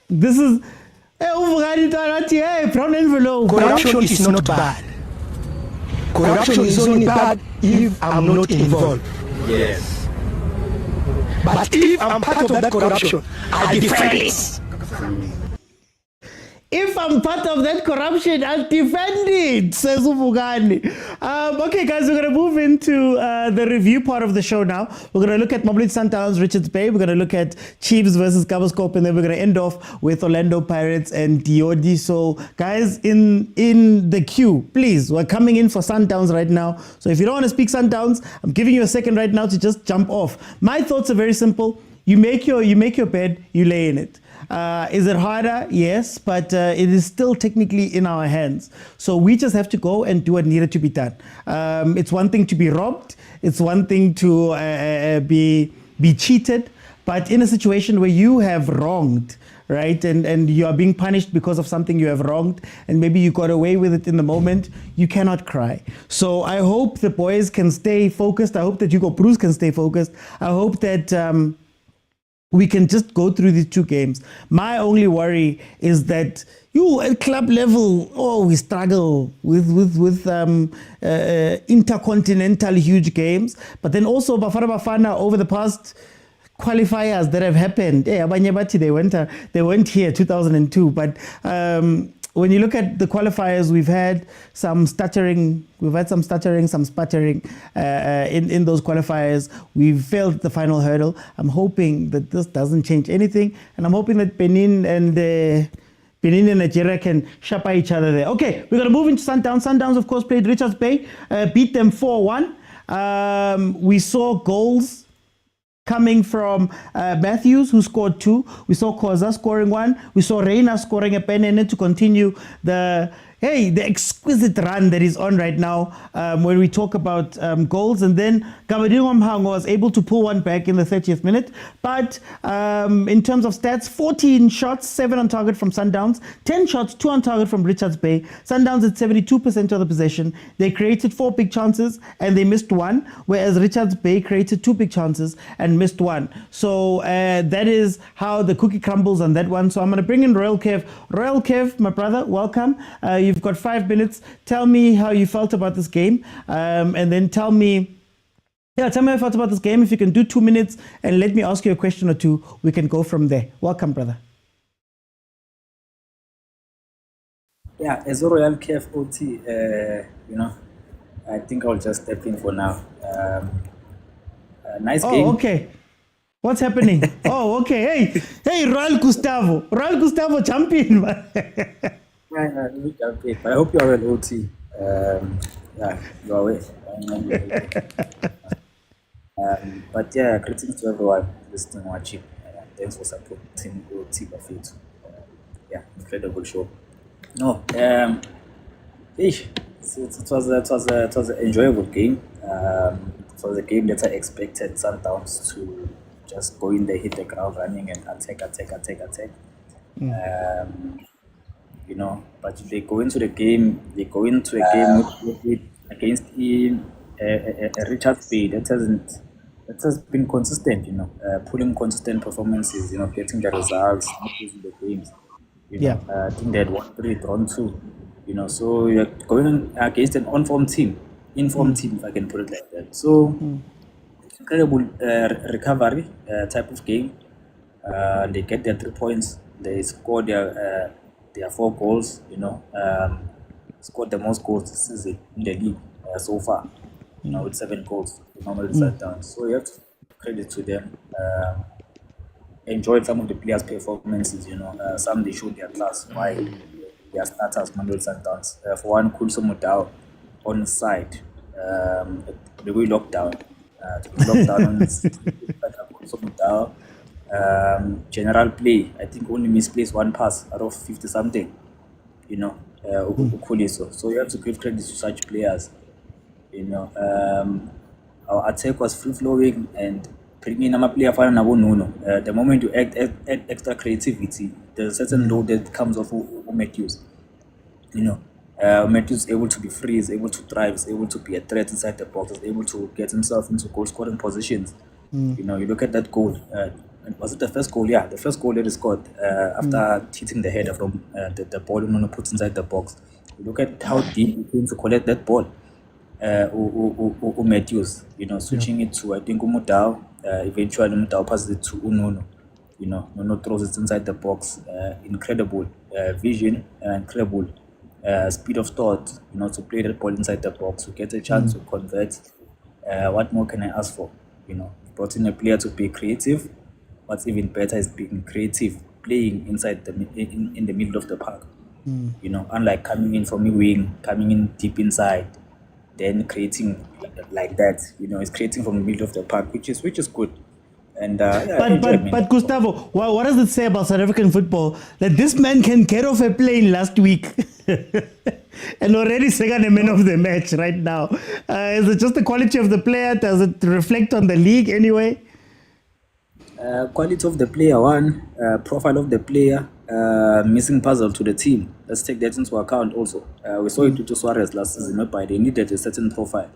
This is Vugani Tarati, brown envelope. Corruption is not bad. Corruption is only bad if I'm not involved. Yes. But if I'm part of that corruption, I defend it. If I'm part of that corruption, I'll defend it, says Uvugani. Okay, guys, we're going to move into the review part of the show now. We're going to look at Mamelodi Sundowns, Richards Bay. We're going to look at Chiefs versus Gabascope, and then we're going to end off with Orlando Pirates and Diodi. So, guys, in the queue, please, we're coming in for Sundowns right now. So if you don't want to speak Sundowns, I'm giving you a second right now to just jump off. My thoughts are very simple. You make your bed, you lay in it. Is it harder? Yes, but it is still technically in our hands. So we just have to go and do what needed to be done. It's one thing to be robbed. It's one thing to be cheated. But in a situation where you have wronged, right, and you are being punished because of something you have wronged, and maybe you got away with it in the moment, you cannot cry. So I hope the boys can stay focused. I hope that Hugo Bruce can stay focused. I hope that we can just go through these 2 games. My only worry is that at club level, we struggle with intercontinental huge games. But then also Bafana Bafana over the past qualifiers that have happened. They went here 2002, but when you look at the qualifiers, we've had some stuttering, some sputtering in those qualifiers. We've failed the final hurdle. I'm hoping that this doesn't change anything, and I'm hoping that Benin and Nigeria can shapa each other there. Okay, we're going to move into Sundowns. Sundowns, of course, played Richards Bay, beat them 4-1. We saw goals coming from Matthews, who scored 2. We saw Khoza scoring 1. We saw Reina scoring a pen to continue the exquisite run that is on right now when we talk about goals. And then Gavin was able to pull one back in the 30th minute. But in terms of stats, 14 shots, 7 on target from Sundowns, 10 shots, 2 on target from Richards Bay. Sundowns at 72% of the possession. They created 4 big chances and they missed 1, whereas Richards Bay created 2 big chances and missed 1. So that is how the cookie crumbles on that one. So I'm going to bring in Royal Kev. Royal Kev, my brother, welcome. You've got 5 minutes. Tell me how you felt about this game, and then tell me how you felt about this game. If you can do 2 minutes and let me ask you a question or 2, we can go from there. Welcome, brother. Yeah, as a Royal KF OT, I think I'll just step in for now. Nice game. Oh, okay. What's happening? Oh, okay. Hey, Royal Gustavo champion. But I hope you are well, OT. Yeah, you are well. But yeah, greetings to everyone listening, watching. Thanks for supporting OT Buffet. Yeah, incredible show. No, it was an enjoyable game. It was a game that I expected Sundowns to just go in there, hit the ground running, and attack. But they go into a game with against a Richards Bay that has been consistent, pulling consistent performances, getting the results, not losing the games. You Yeah. know, I think they had won 3, drawn 2. You know, so you're going against an on-form team, in-form team, if I can put it like that. So incredible recovery type of game. They get their 3 points. They score their 4 goals. You know, scored the most goals this season in the league so far. You know, with 7 goals. The Mamelodi Sundowns. So you have to give credit to them. Enjoyed some of the players' performances. You know, some they showed their class. Why they are starters, Mamelodi Sundowns. For one, Pitso Mosimane on the side. The way lockdown. Lockdown on Pitso Mosimane. General play. I think only misplaced 1 pass out of 50 something. You know, so you have to give credit to such players. You know, our attack was free flowing and bringing a player for Nuno. The moment you add extra creativity, there's a certain load that comes off Matthews. You know, Matthews is able to be free, is able to drive, is able to be a threat inside the box, is able to get himself into goal scoring positions. You know, you look at that goal. Was it the first goal? Yeah, the first goal that he scored after hitting the header from the ball Nuno puts inside the box. You look at how deep he came to collect that ball. Matthews, you know, switching it to I think Motaung. Eventually Motaung passes it to Nuno. You know, Nuno throws it inside the box. Incredible vision, incredible speed of thought. You know, to play that ball inside the box, to get a chance to convert. What more can I ask for? You know, brought in a player to be creative. What's even better is being creative, playing inside in the middle of the park. You know, unlike coming in from a wing, coming in deep inside, then creating like that. You know, it's creating from the middle of the park, which is good. And But Gustavo, what does it say about South African football that this man can get off a plane last week and already second a man of the match right now? Is it just the quality of the player? Does it reflect on the league anyway? Quality of the player, one, profile of the player, missing puzzle to the team. Let's take that into account also. We saw it to Suarez last season, whereby they needed a certain profile.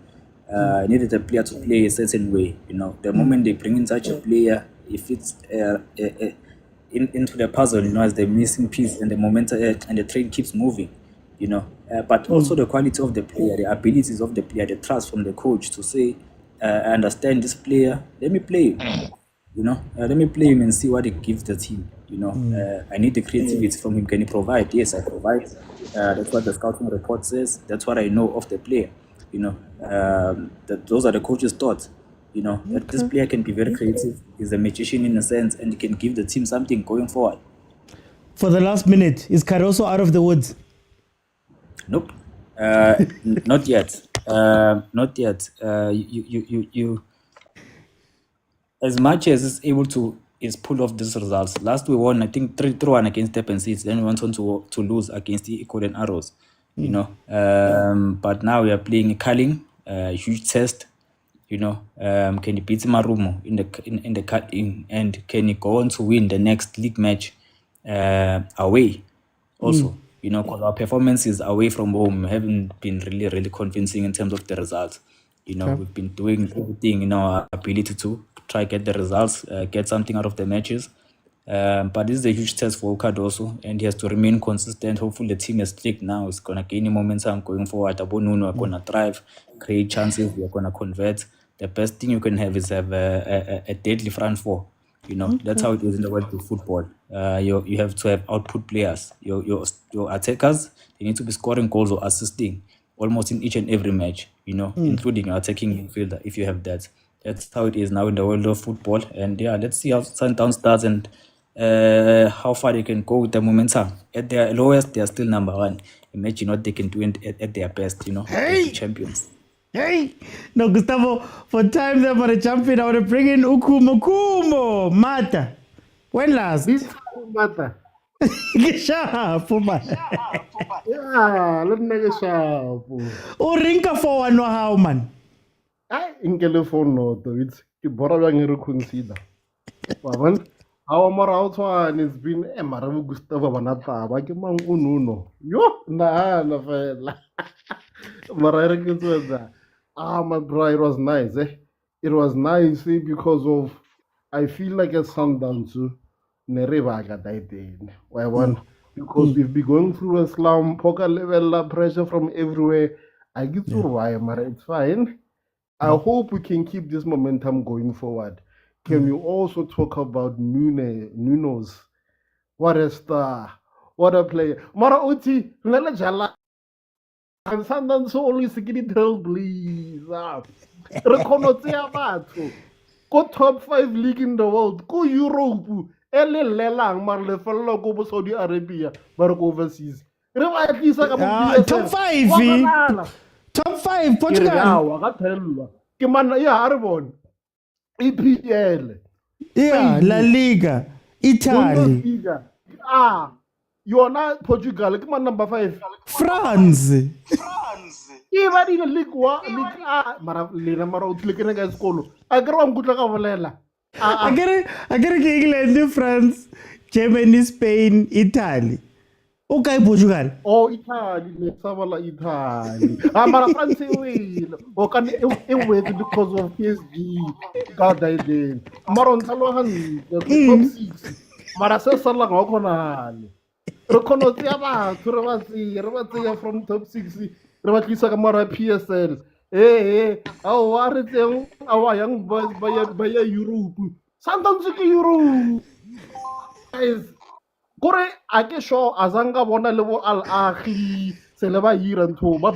Needed a player to play a certain way. You know, the moment they bring in such a player, it fits into the puzzle, you know, as the missing piece, and the momentum and the train keeps moving. You know, but also the quality of the player, the abilities of the player, the trust from the coach to say, I understand this player, let me play him. You know, let me play him and see what he gives the team. You know, I need the creativity from him. Can he provide? Yes, I provide. That's what the scouting report says. That's what I know of the player. You know, those are the coach's thoughts. You know, that this player can be very creative. He's a magician in a sense, and he can give the team something going forward. For the last minute, is Caruso out of the woods? Nope, not yet. Not yet. You as much as it's able to pull off these results. Last we won, I think 3-1 against Durban City. Then we went on to lose against the Golden Arrows. You know, but now we are playing Culling, huge test. You know, can he beat Marumo in the cutting, and can he go on to win the next league match away? Also, you know, because our performances away from home haven't been really convincing in terms of the results. You know, we've been doing everything in our ability to try get the results, get something out of the matches. But this is a huge test for Okado also, and he has to remain consistent. Hopefully the team is clicked now. It's going to gain momentum going forward. Nuno are going to thrive, create chances. We are going to convert. The best thing you can have is have a deadly front four. You know, that's how it is in the world of football. You have to have output players. Your attackers, they need to be scoring goals or assisting almost in each and every match, you know, including your attacking midfielder, if you have that. That's how it is now in the world of football. And yeah, let's see how Sundowns starts and how far they can go with the momentum. At their lowest, they are still number 1. Imagine what they can do at their best, you know, as the champions. Hey! No, Gustavo, for time there for a champion, I want to bring in Ukumo Mata. When last? This matter. Sharp, man. Yeah, let me get sharp. Rinka for one how, man. I in telephone no to it's Kibora Yang consider. Pavan, our Morawa and it's been a Maravu Gustavo Banata, Bakimang Ununo. Yo, na fella. Mararikins was that. My bro, it was nice, eh? It was nice because of I feel like a Sundowns too. Nerevaga died in. because we've been going through a slum, poker level pressure from everywhere. I get to why, but it's fine. I hope we can keep this momentum going forward. Can we also talk about Nuno's? What a star! What a player! Mara Uti, Nela Jala, and Sundowns always getting trailblazer. Rekonotsea batho. Go top 5 league in the world. Go Europe. Ele lelang mar le fella go bo Saudi Arabia. But go overseas. Re ba at least ka mo Top 5. Top 5 Portugal. Ya ka thelwa. Ke man ya re bona. EPL. Yeah, La Liga, Italy, Bundesliga. Yona Portugal ke man number 5. France. Even in the League 1, League A, mara lena mara o tlile ke ne ka sekolo. A ke re wa nkutla ka bolela. I get England, France, Germany, Spain, Italy. Okay, Portugal. Oh, Italy, le tsabala Italy. Mara France e wele. O ka ne e wele because of PSG. God then. Mara on tsalo han top 6. Mara se sala ga khonale. Re khono tsia batho re ba tsia from top 6. Re ba tlisa ka mara PSL. Aw wa re tseng awa young boys ba ya Europe. Sundowns ke Europe. Guys, kore a ke sure azanga bona le bo Al Ahly se le ba hira ntho ba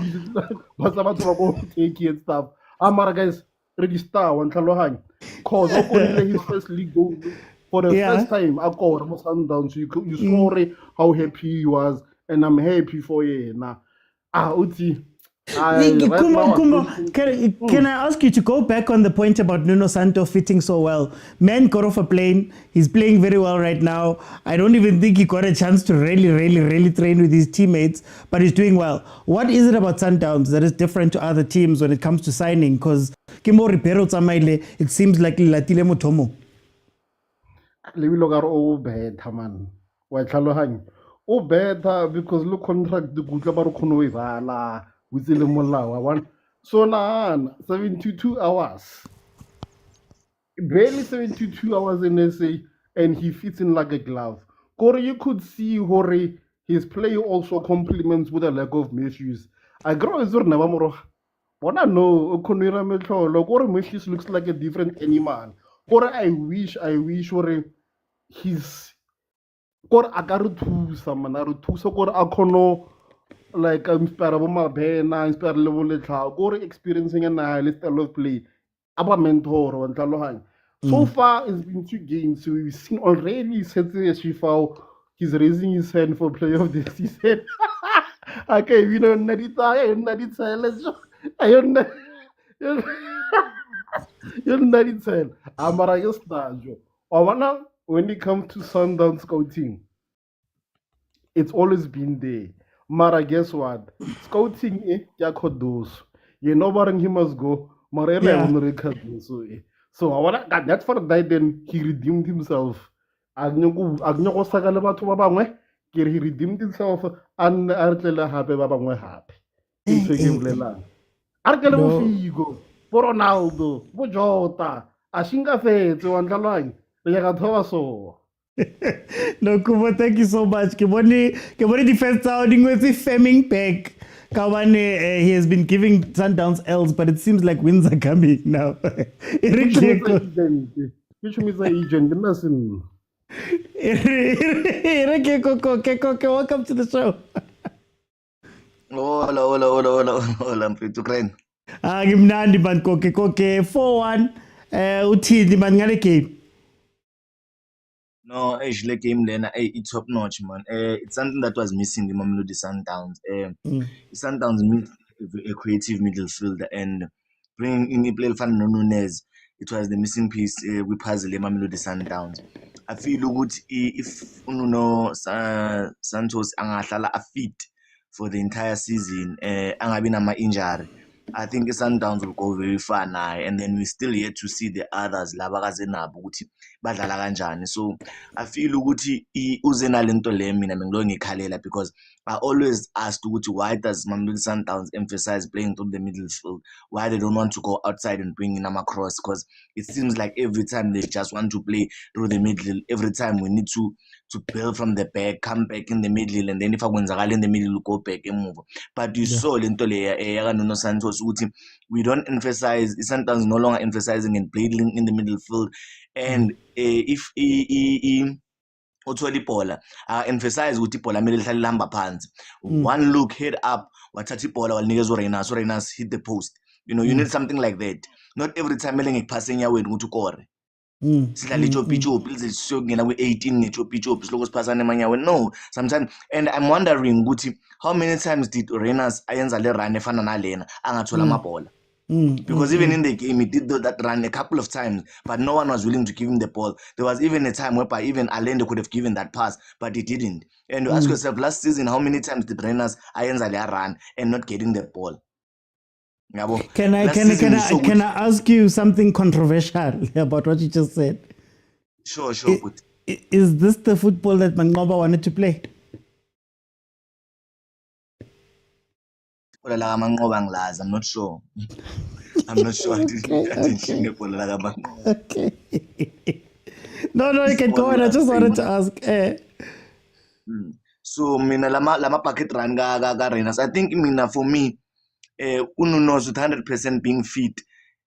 sa batho ba go take and stuff. Mara guys, ready star one tlhalohanya. Cause o konile his first league goal for the first time a kora mo Sundowns. You saw how happy he was, and I'm happy for yena. Uti. Can I ask you to go back on the point about Nuno Santo fitting so well? Man got off a plane. He's playing very well right now. I don't even think he got a chance to really train with his teammates, but he's doing well. What is it about Sundowns that is different to other teams when it comes to signing? Because Kimo Ripero Tsamaile, it seems like Latile Mutomo. Lebilo ka re o beta man. Wa tlhalohanya. O beta because lo contract the gutla ba re khono e bala. So now 72 hours. Barely 72 hours in SA, and he fits in like a glove. Kore, you could see Hore, his play also complements with a lack of misuse. I grow as never more. What I know, Okonira Metro, Kore Misuse looks like a different animal. Kore, I wish Hore he's Kore Agaru someone, Aru so Kore Akono. Like inspire my bena, inspire level letla, go experiencing an style of play. Aba mentor and talohan. So far, it's been 2 games. So we've seen already he's raising his hand for player of the season. Okay, we don't need it. Let's just. I don't know. You're not it. Amara Yostajo. When it comes to Sundown scouting, it's always been there. Mara, guess what? Scouting, those. You know where he must go. So I want that for that. Then he redeemed himself. He redeemed himself and Artela happy happy. Artela Figo, Ronaldo, Bojota, Ashinga Fete, one line. So. No, Kubo, thank you so much. Kiboni defense sounding with the Fleming back. Kawane, he has been giving Sundowns L's, but it seems like wins are coming now. Which means the agent, listen. Welcome to the show. Hola, mfethu Kren. Ngimnandi man koke 4-1. Uthini man ngale game? No, actually, game lena, it's top notch, man. It's something that was missing in Mamelodi Sundowns. Sundowns need a creative midfielder, and bringing in a player fan Nunez, it was the missing piece we puzzle Mamelodi Sundowns. I feel good if Santos angahlala a fit for the entire season, angabina ma injury. I think Sundowns will go very far now, and then we still yet to see the others. badlala kanjani. So I feel ukuthi uze nalento le mina bengilo ngikhalela, because I always asked ukuthi why does Mamelodi Sundowns emphasize playing through the middle field? Why they don't want to go outside and bring in across? Because it seems like every time they just want to play through the middle. Every time we need to build from the back, come back in the middle, and then if I win in the middle, go back and move. But you saw lento le Nuno Santos ukuthi we don't emphasize, Sundowns no longer emphasizing and playing in the middle field. And if uthole ibhola emphasize ukuthi ibhola kumele lihlale lihamba phansi, one look head up, wathatha ibhola wanikeza uRenas hit the post. You need something like that. Not every time kumele ngikuphase enyaweni ukuthi ukore. Sihlale ichopi lize siyongena kwi-18 nechopi siloko siphasana emanyaweni. No, sometimes. And I'm wondering ukuthi how many times did Renas ayenza le run efana nalena angathola amabhola? Because even in the game, he did that run a couple of times, but no one was willing to give him the ball. There was even a time whereby even Allende could have given that pass, but he didn't. And you ask yourself, last season, how many times did Renas ayenza le run and not getting the ball? Can I ask you something controversial about what you just said? Sure. Is this the football that Mangoba wanted to play? I'm not sure. I'm not sure. Okay. No, you can go on. I just wanted to ask. So, mina lama packet run ga Renas. I think for me, Ununo's with 100% being fit,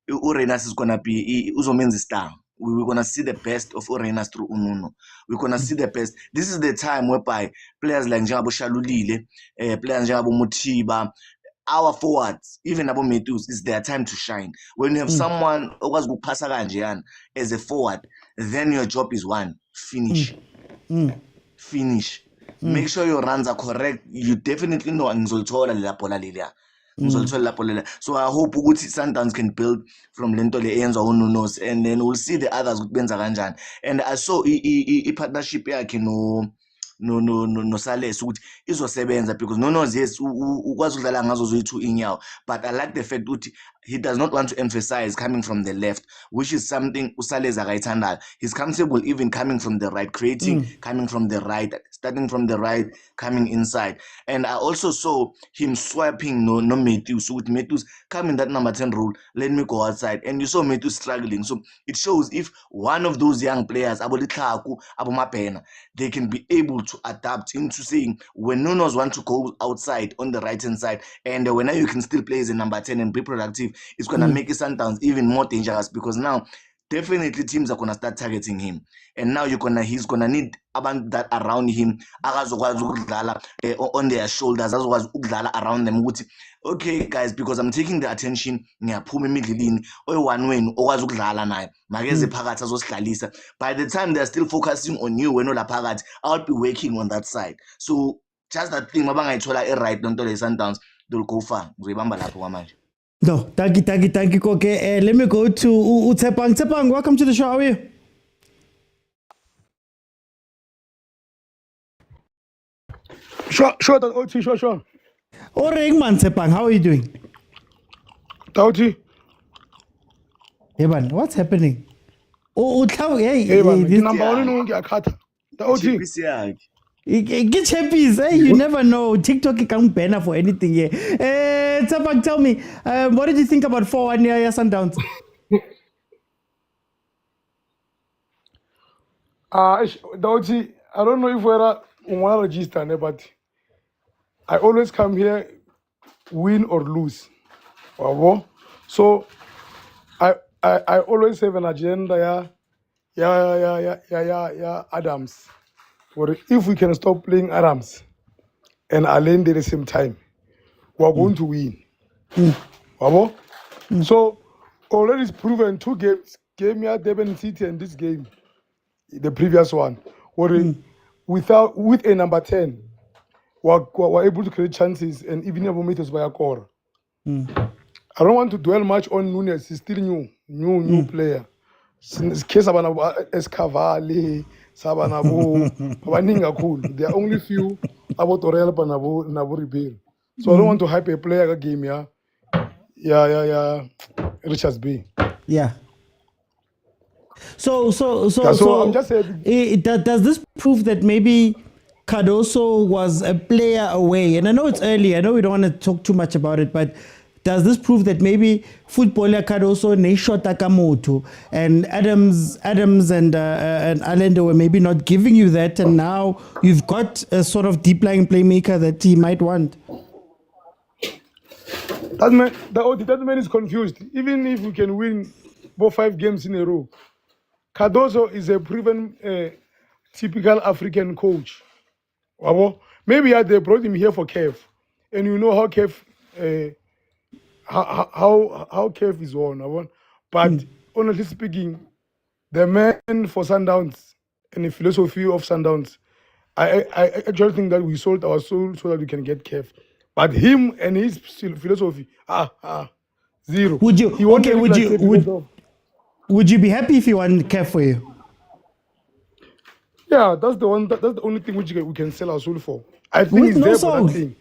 Urenas is gonna be uzomenza star. We're gonna see the best of Urenas through Ununo. We're gonna see the best. This is the time whereby players like Njabo Shalulile, players like Mutiba, our forwards, even Abo Metus, it's their time to shine. When you have someone who was good passer as a forward, then your job is one. Finish. Finish. Make sure your runs are correct. You definitely know Nzoltola la pola lilia. So I hope ukuthi Sundowns can build from lento le eyenza uNunos, and then we'll see the others benza kanjani. And I saw I partnership yakhe no Sales ukuthi izosebenza, because no knows yes ukwazi ukudlala ngazo zoyi-2 inyawo, but I like the fact ukuthi he does not want to emphasize coming from the left, which is something uSales akayithandayo. He's comfortable even coming from the right, creating, coming from the right, starting from the right, coming inside. And I also saw him swiping no Matthews, with Matthews come in that number 10 role, let me go outside. And you saw Matthews struggling. So it shows if one of those young players, they can be able to adapt into saying when Nunos want to go outside on the right hand side, and when you can still play as a number 10 and be productive, it's going to make Sundowns even more dangerous, because now definitely teams are going to start targeting him, and now he's going to need abantu that around him on their shoulders, around them. Okay guys, because I'm taking the attention, by the time they're still focusing on you, I'll be working on that side. So just that thing, right, don't tell the Sundowns, they'll go far. No, thank you, Koke. Let me go to Tsepang. Tsepang, welcome to the show. How are you? Sure, Tauti, sure. Oh, Ringman Tsepang, how are you doing? Tauti. Hey, man, what's happening? Hey, man, number one no ngiyakhatha. Tauti. Get chappies, you never know. TikTok can't banner for anything here. Tsepang, tell me, what did you think about 4-1 near Sundowns? Tauti, I don't know if we're on register, but I always come here, win or lose. So I always have an agenda. Yeah, Adams. Or if we can stop playing Adams and Allende at the same time, we're going to win. So already it's proven 2 games, game here, Devon City, and this game, the previous one, with a number 10, we're able to create chances and even have meters by a core. I don't want to dwell much on Nunes. He's still new player. Case abana Escavali, Sabanabo, Baninga cool. There are only few about Torel Nabu repair. So I don't want to hype a player game, yeah. Richards B. Yeah. So I'm just saying. Does this prove that maybe Cardoso was a player away? And I know it's early. I know we don't want to talk too much about it, but does this prove that maybe footballer Cardoso, Neisho Takamoto, and Adams and Allende were maybe not giving you that, and now you've got a sort of deep lying playmaker that he might want? That man is confused. Even if we can win 5 games in a row, Cardoso is a proven typical African coach. Maybe they brought him here for CAF, and you know how CAF how CAF is won. But honestly speaking, the man for Sundowns and the philosophy of Sundowns, I actually think that we sold our soul so that we can get CAF. But him and his philosophy, zero. Would you be happy if he won CAF for you? Yeah, that's the only thing which we can sell our soul for. I think he's there for that thing.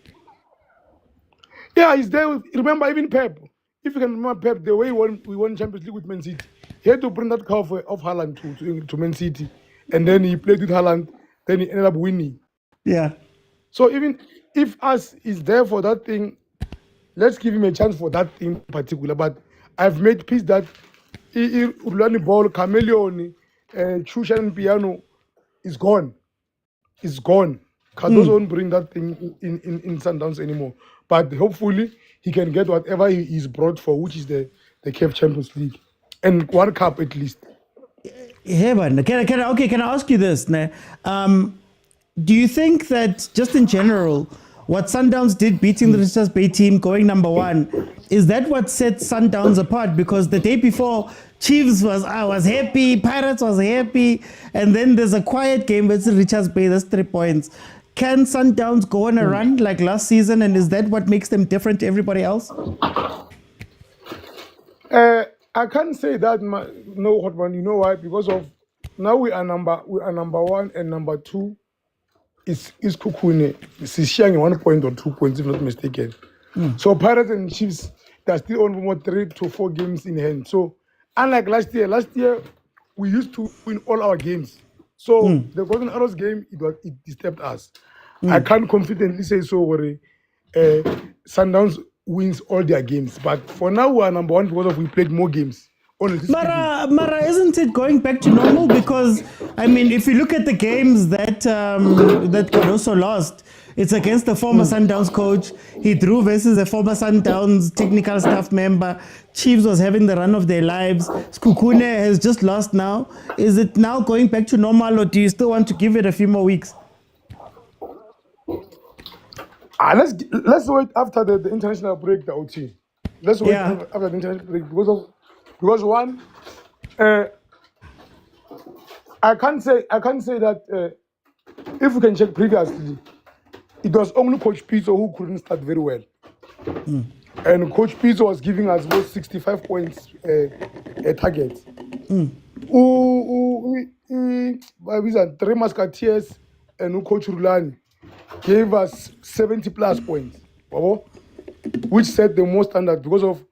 Yeah, he's there. Remember, even Pep. If you can remember Pep, the way we won Champions League with Man City, he had to bring that car of Haaland to Man City, and then he played with Haaland. Then he ended up winning. Yeah. So even if us is there for that thing, let's give him a chance for that thing in particular. But I've made peace that rulani ball, chameleon, Chushan piano is gone. It's gone. Cardoso won't bring that thing in Sundowns anymore. But hopefully he can get whatever he is brought for, which is the CAF Champions League and one cup at least. Hey, man. Can I ask you this? Do you think that just in general, what Sundowns did beating the Richards Bay team, going number 1, is that what set Sundowns apart? Because the day before, Chiefs was happy, Pirates was happy, and then there's a quiet game versus Richards Bay, that's 3 points. Can Sundowns go on a run like last season, and is that what makes them different to everybody else? I can't say that. No, hot one. You know why? Because of now we are number 1 and number 2 is Kukune. She's sharing 1 point or 2 points, if not mistaken. So Pirates and Chiefs, they're still on more 3 to 4 games in hand. So unlike last year we used to win all our games. So the Golden Arrows game, it disturbed us. I can't confidently say so. Sundowns wins all their games, but for now we are number 1 because we played more games. Mara, isn't it going back to normal? Because I mean, if you look at the games that Cardoso lost, it's against the former Sundowns coach. He drew versus a former Sundowns technical staff member. Chiefs was having the run of their lives. Kukune has just lost now. Is it now going back to normal, or do you still want to give it a few more weeks? Let's wait after the international break, the OT. Let's wait after the international break because one, I can't say that if we can check previously, it was only Coach Pitso who couldn't start very well, and Coach Pitso was giving us both 65 points a target. 3 Musketeers and Coach Rulani gave us 70 plus points, which set the most standard because of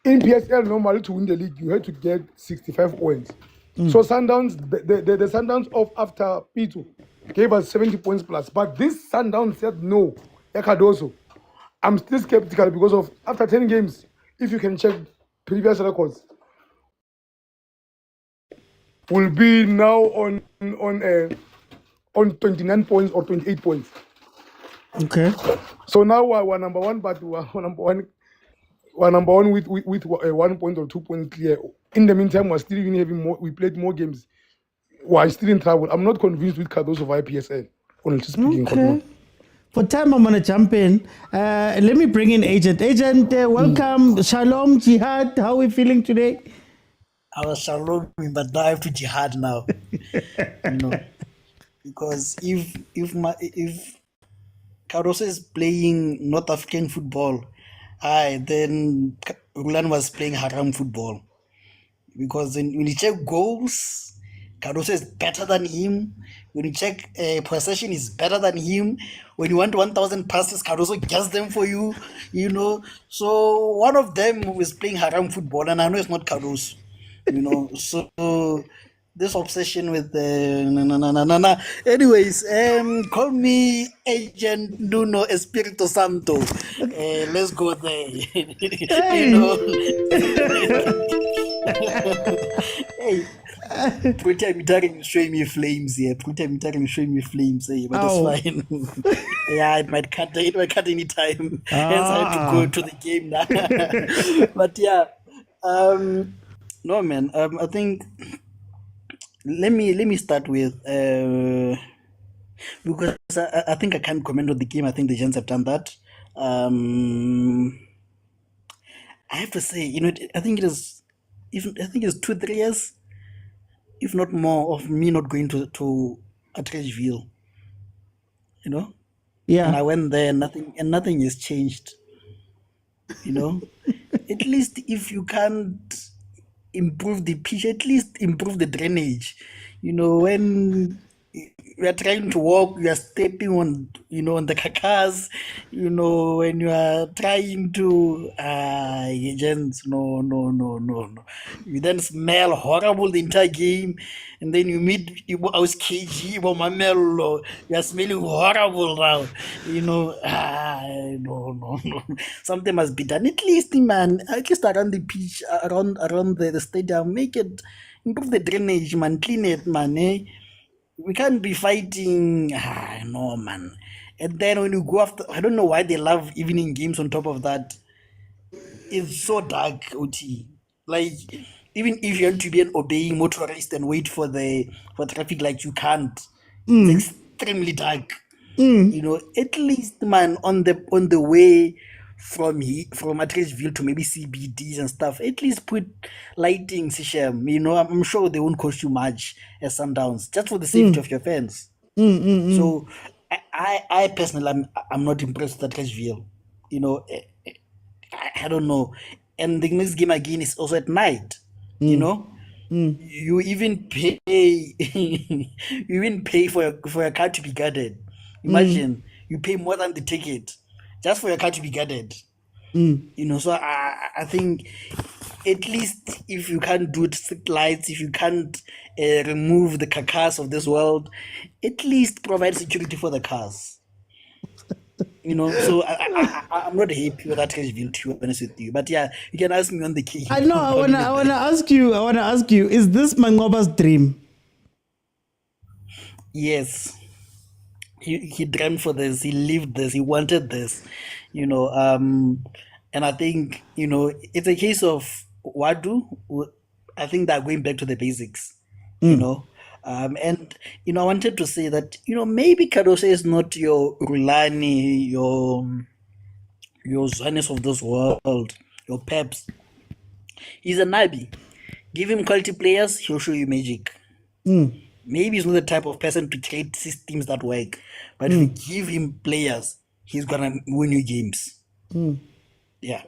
in PSL normally to win the league you had to get 65 points. So Sundowns, the Sundowns of after P2 gave us 70 points plus, but this Sundowns said no. Cardoso, I'm still skeptical because of after 10 games, if you can check previous records, will be now on 29 points or 28 points. Okay. So now we're number 1, but we're number 1. We're number 1 with 1 point or 2 points clear. In the meantime, we're still even having more. We played more games. We're still in trouble. I'm not convinced with Cardoso of IPSL. Honestly speaking. Okay. For time, I'm gonna jump in. Let me bring in Agent. Agent, welcome. Shalom, Jihad. How are we feeling today? I was shalom, but now I have to jihad now. Because if Cardoso is playing North African football, then Rulani was playing haram football. Because when you check goals, Cardoso is better than him. When you check possession, is better than him. When you want 1,000 passes, Cardoso gets them for you. So one of them is playing haram football, and I know it's not Cardoso. So this obsession with the na. Anyways, call me Agent Nuno Espirito Santo. Let's go there. Hey, pretty I'm telling showing me flames here. Pretty I'm telling showing me flames here, but it's fine. Yeah, it might cut any time. Hence I have to go to the game now. But yeah. No man, I think let me start with because I think I can't comment on the game. I think the gents have done that. I have to say, I think it's 2-3 years, if not more, of me not going to Atteridgeville. Yeah. And I went there, and nothing has changed. At least if you can't improve the pitch, at least improve the drainage. When we are trying to walk, you are stepping on on the carcass. When you are trying to agents, no. You then smell horrible the entire game, and then you meet I was KG Mamelo. You are smelling horrible now. No. Something must be done. At least, man. At least around the pitch, around the stadium, make it improve the drainage, man. Clean it, man. We can't be fighting. No, man. And then when you go after, I don't know why they love evening games on top of that. It's so dark, OT. Like, even if you want to be an obeying motorist and wait for traffic light, you can't. It's extremely dark. At least, man, on the way from Atteridgeville to maybe CBDs and stuff, at least put lighting system. I'm sure they won't cost you much as Sundowns, just for the safety of your fans. So I personally, I'm not impressed with Atteridgeville. I don't know. And the next game again is also at night. You even pay for your car to be guarded. Imagine you pay more than the ticket just for your car to be guarded. So I think at least if you can't do street lights, if you can't remove the carcass of this world, at least provide security for the cars. So I'm not happy with that Atteridgeville, to be honest with you. But yeah, you can ask me on the key. I know. I wanna ask you. Is this Mangoba's dream? Yes. He dreamt for this. He lived this. He wanted this. And I think it's a case of Wadu. I think they're going back to the basics. And I wanted to say that maybe Kadose is not your Rulani, your Zwanes of this world, your Peps. He's a Nabi. Give him quality players, he'll show you magic. Maybe he's not the type of person to create systems that work, but if you give him players, he's gonna win you games. Yeah.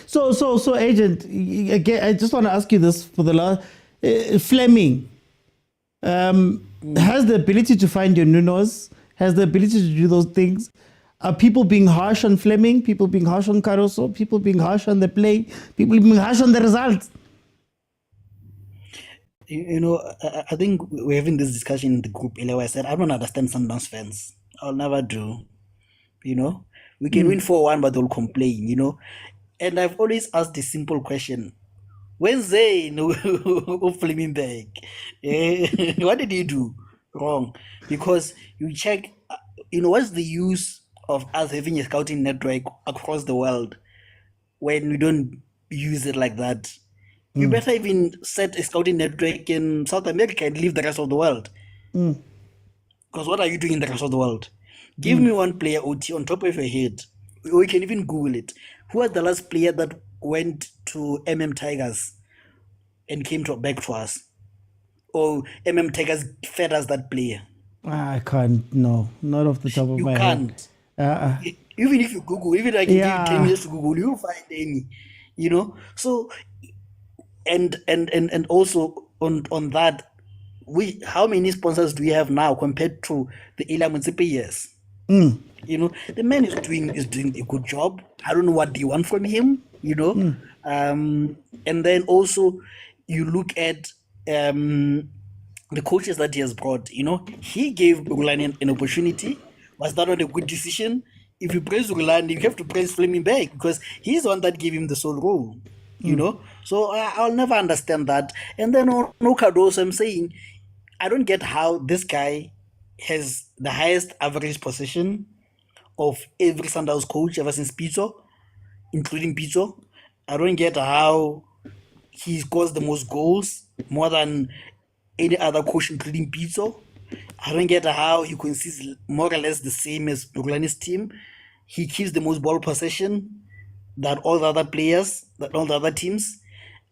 So agent, again, I just want to ask you this for the last Fleming. Has the ability to find your Nunos, has the ability to do those things. Are people being harsh on Fleming? People being harsh on Caruso? People being harsh on the play? People being harsh on the results? I think we're having this discussion in the group earlier. I said I don't understand Sundowns fans. I'll never do. We can win 4-1, but they'll complain. And I've always asked the simple question: when's Zayn of Fleming back? What did he do wrong? Because you check, what's the use of us having a scouting network across the world when we don't use it like that? You better even set a scouting network in South America and leave the rest of the world. Because what are you doing in the rest of the world? Give me one player, OT, on top of your head. Or you can even Google it. Who was the last player that went to Tigers and came back to us? Or Tigers fed us that player? I can't. No, not off the top of my head. You can't. Even if you Google, even I can give you 10 minutes to Google, you'll find any. So... And also on that, how many sponsors do we have now compared to the Stellenbosch Motsepe years? The man is doing a good job. I don't know what they want from him. And then also you look at the coaches that he has brought, he gave Rulani an opportunity. Was that not a good decision? If you praise Rulani, you have to praise Fleming back because he's the one that gave him the sole role, So I'll never understand that. And then on Cardoso, I'm saying, I don't get how this guy has the highest average possession of every Sundowns coach ever since Pitso, including Pitso. I don't get how he scores the most goals, more than any other coach, including Pitso. I don't get how he consists more or less the same as Rulani's team. He keeps the most ball possession than all the other players, than all the other teams.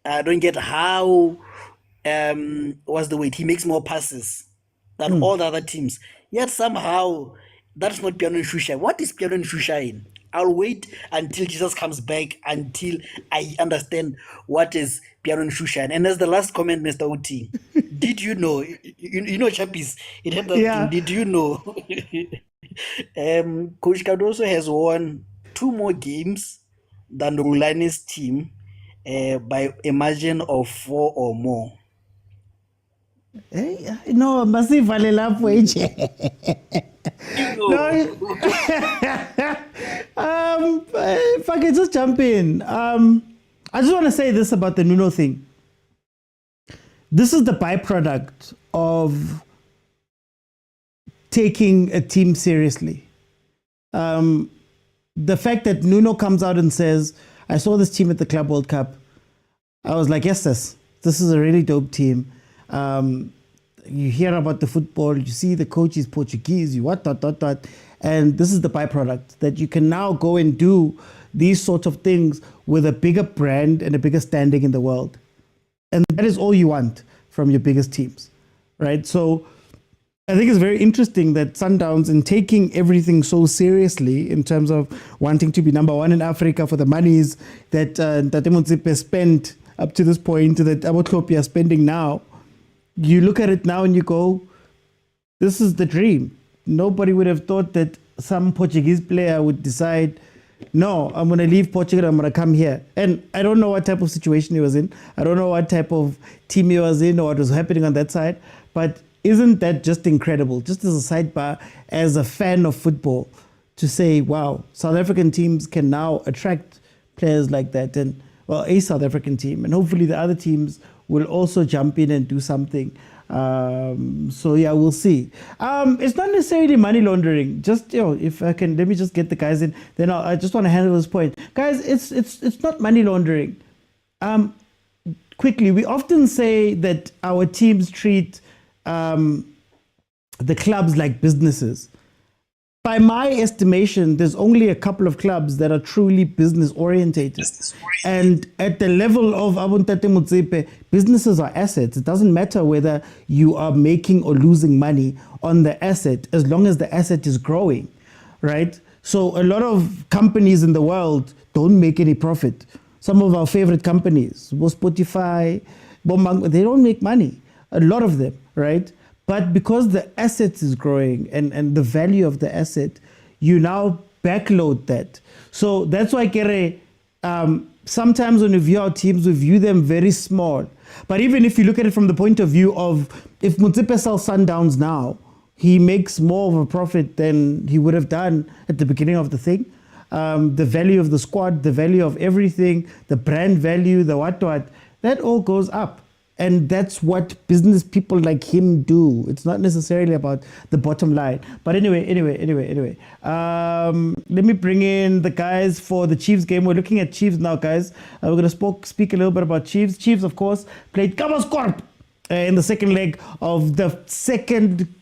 I don't get how, he makes more passes than all the other teams. Yet somehow, that's not Piano and Shusha. What is Piano and Shusha in? I'll wait until Jesus comes back until I understand what is Piano and Shushan. And as the last comment, Mr. Uti, did you know, Chappies, it had that thing, did you know? Coach Cardoso has won 2 more games than Rulani's team by a margin of 4 or more. No, massive No. If I could just jump in, I just want to say this about the Nuno thing. This is the byproduct of taking a team seriously. The fact that Nuno comes out and says, I saw this team at the Club World Cup. I was like, yes, this is a really dope team. You hear about the football, you see the coach is Portuguese, and this is the byproduct that you can now go and do these sorts of things with a bigger brand and a bigger standing in the world. And that is all you want from your biggest teams, right? So I think it's very interesting that Sundowns, in taking everything so seriously in terms of wanting to be number 1 in Africa for the monies that Motsepe spent up to this point, that Abotlopi are spending now, you look at it now and you go, this is the dream. Nobody would have thought that some Portuguese player would decide, no, I'm going to leave Portugal, I'm going to come here. And I don't know what type of situation he was in. I don't know what type of team he was in or what was happening on that side. But isn't that just incredible? Just as a sidebar, as a fan of football, to say, wow, South African teams can now attract players like that. And, well, a South African team. And hopefully the other teams will also jump in and do something. So yeah, we'll see. It's not necessarily money laundering. Just, if I can, let me just get the guys in. Then I just want to handle this point, guys. It's not money laundering. Quickly, we often say that our teams treat the clubs like businesses. By my estimation, there's only a couple of clubs that are truly business orientated. And at the level of Abuntate Motsepe, businesses are assets. It doesn't matter whether you are making or losing money on the asset, as long as the asset is growing, right? So a lot of companies in the world don't make any profit. Some of our favorite companies, Spotify, they don't make money. A lot of them, right? But because the asset is growing and the value of the asset, you now backload that. So that's why, Kere, sometimes when we view our teams, we view them very small. But even if you look at it from the point of view of, if Motsepe sells Sundowns now, he makes more of a profit than he would have done at the beginning of the thing. The value of the squad, the value of everything, the brand value, the what, that all goes up. And that's what business people like him do. It's not necessarily about the bottom line. But anyway. Let me bring in the guys for the Chiefs game. We're looking at Chiefs now, guys. We're going to speak a little bit about Chiefs. Chiefs, of course, played Kamaskorp in the second leg of the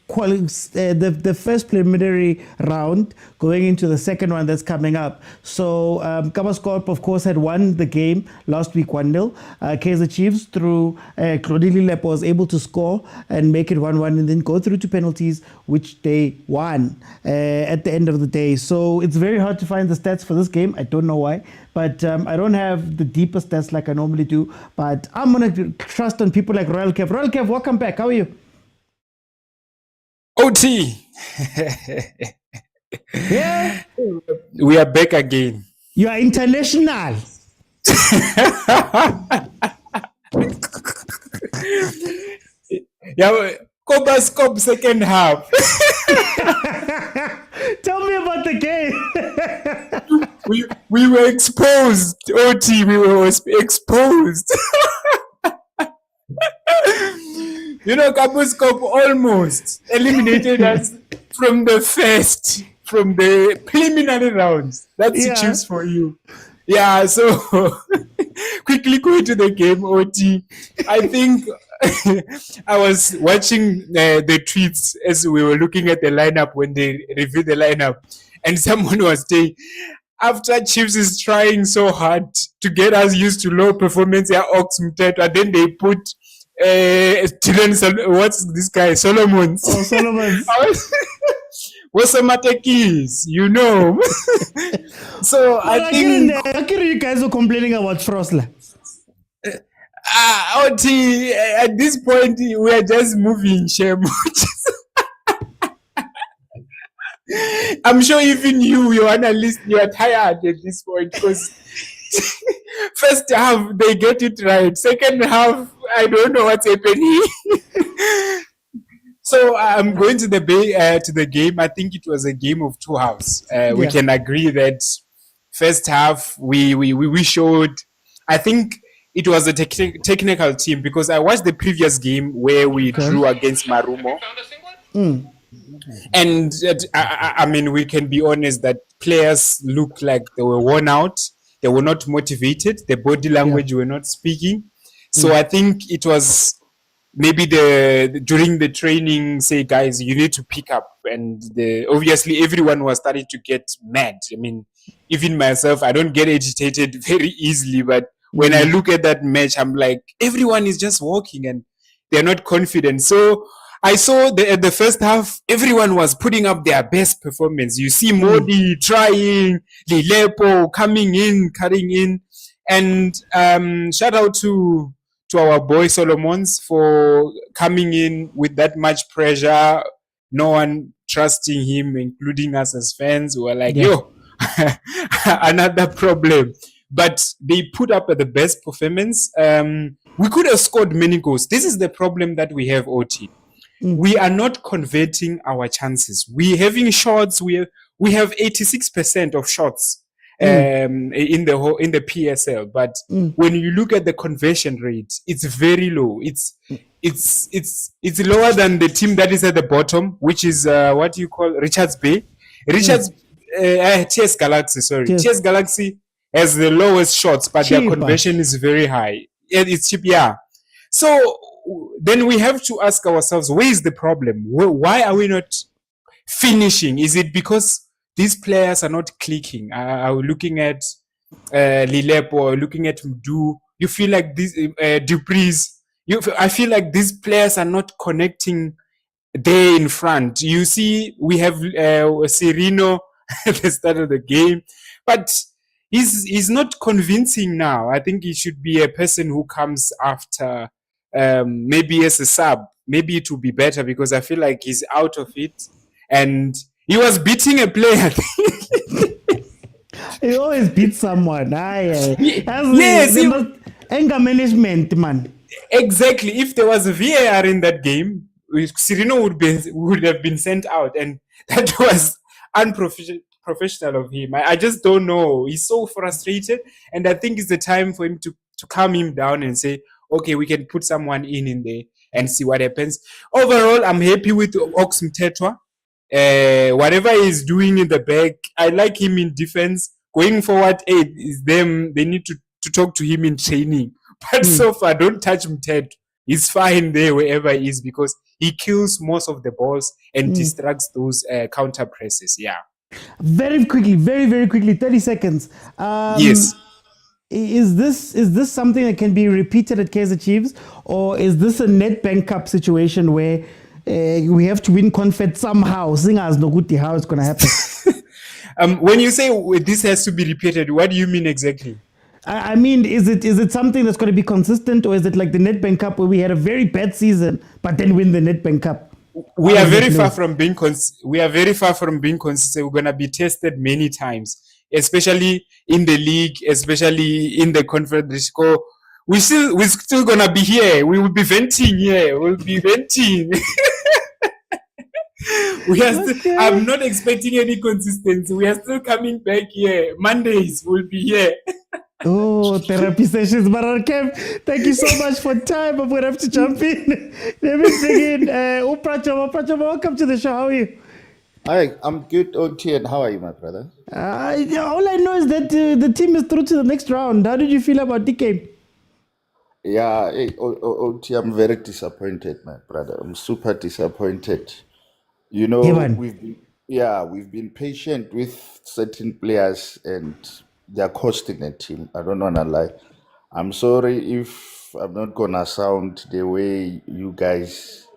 the first preliminary round, going into the second one that's coming up. So Kamaskorp, of course, had won the game last week 1-0. Kaizer Chiefs, through Claudie Lilep, was able to score and make it 1-1 and then go through to penalties, which they won at the end of the day. So it's very hard to find the stats for this game. I don't know why, but I don't have the deeper stats like I normally do. But I'm going to trust on people like Royal Kev. Royal Kev, welcome back. How are you? OT. Yeah. We are back again. You are international. Yeah, Copa Scope second half. Tell me about the game. We were exposed. OT, we were exposed. You know, Kabuskop almost eliminated us from the preliminary rounds. That's the Chiefs for you. Yeah, so quickly going to the game, OT. I think I was watching the tweets as we were looking at the lineup when they reviewed the lineup, and someone was saying, after Chiefs is trying so hard to get us used to low performance, Ox Mteto, and then they put what's this guy? Solomons. Oh, Solomons. What's the matekis? You know. So I think you guys are complaining about Frosler. OT, at this point we are just moving shame. I'm sure even your analyst, you are tired at this point because first half they get it right. Second half, I don't know what's happening. So I'm going to the game. I think it was a game of two halves. We can agree that first half we showed. I think it was a technical team because I watched the previous game where we drew against Marumo. And I mean, we can be honest that players look like they were worn out. They were not motivated. The body language were not speaking. So I think it was maybe during the training, say, guys, you need to pick up. And obviously everyone was starting to get mad. I mean, even myself, I don't get agitated very easily. But when I look at that match, I'm like, everyone is just walking and they're not confident. So I saw at the first half, everyone was putting up their best performance. You see Modi trying, Lilepo coming in, cutting in. And shout out to our boy Solomons for coming in with that much pressure. No one trusting him, including us as fans. We were like, yo, another problem. But they put up the best performance. We could have scored many goals. This is the problem that we have, OT. We are not converting our chances. We having shots. We have 86% of shots in the PSL. But when you look at the conversion rate, it's very low. It's lower than the team that is at the bottom, which is what you call Richards Bay. TS Galaxy. Sorry, TS Galaxy has the lowest shots, but their conversion is very high. It's cheap, yeah. So then we have to ask ourselves, where is the problem? Why are we not finishing? Is it because these players are not clicking? Are we looking at Lilepo or looking at Mdu? You feel like this Dupreez. I feel like these players are not connecting there in front. You see, we have Serino at the start of the game, but he's not convincing now. I think he should be a person who comes after. Maybe as a sub, maybe it will be better because I feel like he's out of it and he was beating a player. He always beats someone. Yes, anger management, man. Exactly. If there was a VAR in that game, Serino would have been sent out, and that was unprofessional of him. I just don't know. He's so frustrated, and I think it's the time for him to calm him down and say, okay, we can put someone in there and see what happens. Overall, I'm happy with Ox Mtetwa. Whatever he's doing in the back, I like him in defense. Going forward, is them. They need to talk to him in training. But so far, don't touch Mtetwa. He's fine there wherever he is because he kills most of the balls and distracts those counter presses. Yeah. Very quickly, very quickly, 30 seconds. Yes. Is this something that can be repeated at Kaizer Chiefs, or is this a Nedbank Cup situation where we have to win confed somehow? Singers no good how it's going to happen. When you say this has to be repeated, what do you mean exactly? I mean, is it something that's going to be consistent, or is it like the Nedbank Cup where we had a very bad season but then win the Nedbank Cup? We are very far from being consistent. We're going to be tested many times, especially in the league, especially in the Confederation. we're still gonna be here. We will be venting here. We'll be venting. I'm not expecting any consistency. We are still coming back here. Mondays we'll be here. Oh, therapy sessions, Kev, thank you so much for time. I'm gonna have to jump in. Let me bring in Upracha, welcome to the show. How are you? Hi, I'm good, OT, and how are you, my brother? All I know is that the team is through to the next round. How did you feel about the game? Yeah, hey, OT, I'm very disappointed, my brother. I'm super disappointed. You know, we've been patient with certain players and they're costing the team. I don't wanna lie. I'm sorry if I'm not gonna sound the way you guys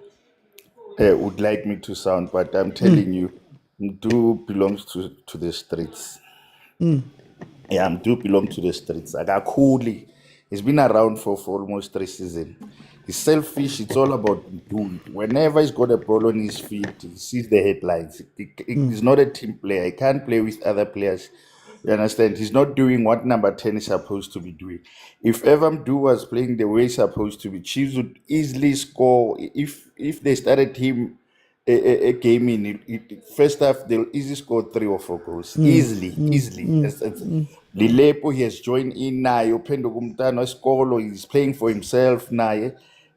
would like me to sound, but I'm telling you, Mdu belongs to the streets. Yeah, Mdu belongs to the streets. Agakuli, he's been around for almost 3 seasons. He's selfish. It's all about Mdu. Whenever he's got a ball on his feet, he sees the headlines. He's not a team player. He can't play with other players. You understand? He's not doing what number 10 is supposed to be doing. If ever Mdu was playing the way he's supposed to be, Chiefs would easily score. If they started him a game in first half, they'll easily score 3 or 4 goals. Easily. Lilepo, he has joined in now. He's playing for himself now.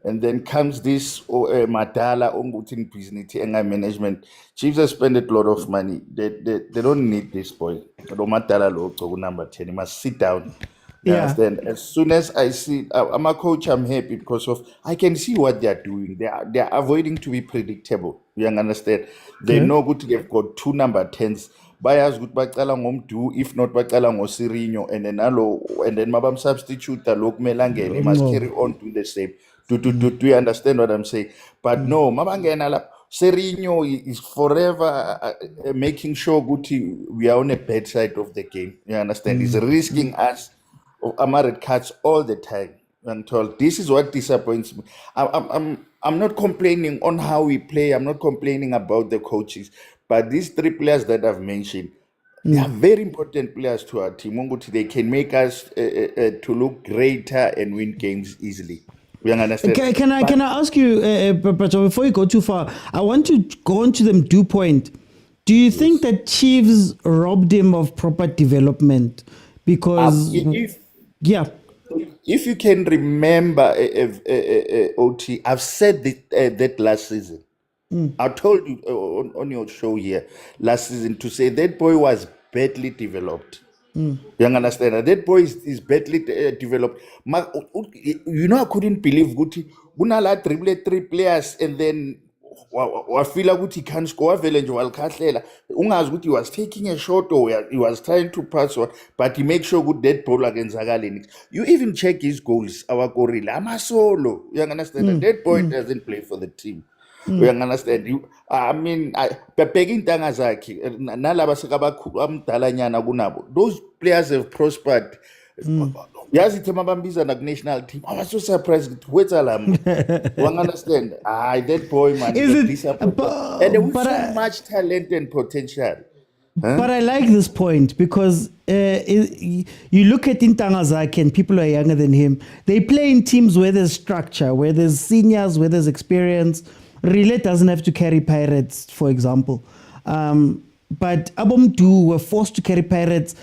And then comes this Madala Ongutin business and management. Chiefs have spent a lot of money. They don't need this boy. Madala Loto number 10. He must sit down. You understand? As soon as I see, I'm a coach, I'm happy because I can see what they are doing. They are avoiding to be predictable. You understand? They know good to have got 2 number 10s. Buyers good bacala ngomdu, if not bacala ngosirino, and then mabam substitute the look melangeni must carry on to the same. Do you understand what I'm saying? But no, Mabangena Serino is forever making sure we are on a bad side of the game. You understand? He's risking us of amaret cuts all the time. And told this is what disappoints me. I'm not complaining on how we play. I'm not complaining about the coaches. But these 3 players that I've mentioned, they are very important players to our team. They can make us to look greater and win games easily. Can I ask you, before you go too far, I want to go on to the Mdu point. Do you think that Chiefs robbed him of proper development? Because, if you can remember, OT, I've said that last season. I told you on your show here last season to say that boy was badly developed. You understand? That boy is badly developed. You know, I couldn't believe Guti. Unala dribble 3 players and then wafila Guti can't score. He was taking a shot or he was trying to pass, but he makes sure good dead ball against Zagalini. You even check his goals. Our gorilla, I'm solo. You understand? That boy doesn't play for the team. We understand you. I mean, begging Tangazaki, Nalaba Amdalanyana Gunabo. Those players have prospered. Yes, it's a national team. I was so surprised. Wait, alarm. You understand? That boy, man, is disappointed. And with so much talent and potential. But I like this point because you look at Intangazaki and people who are younger than him. They play in teams where there's structure, where there's seniors, where there's experience. Relay doesn't have to carry Pirates, for example. But Abomdu were forced to carry Pirates.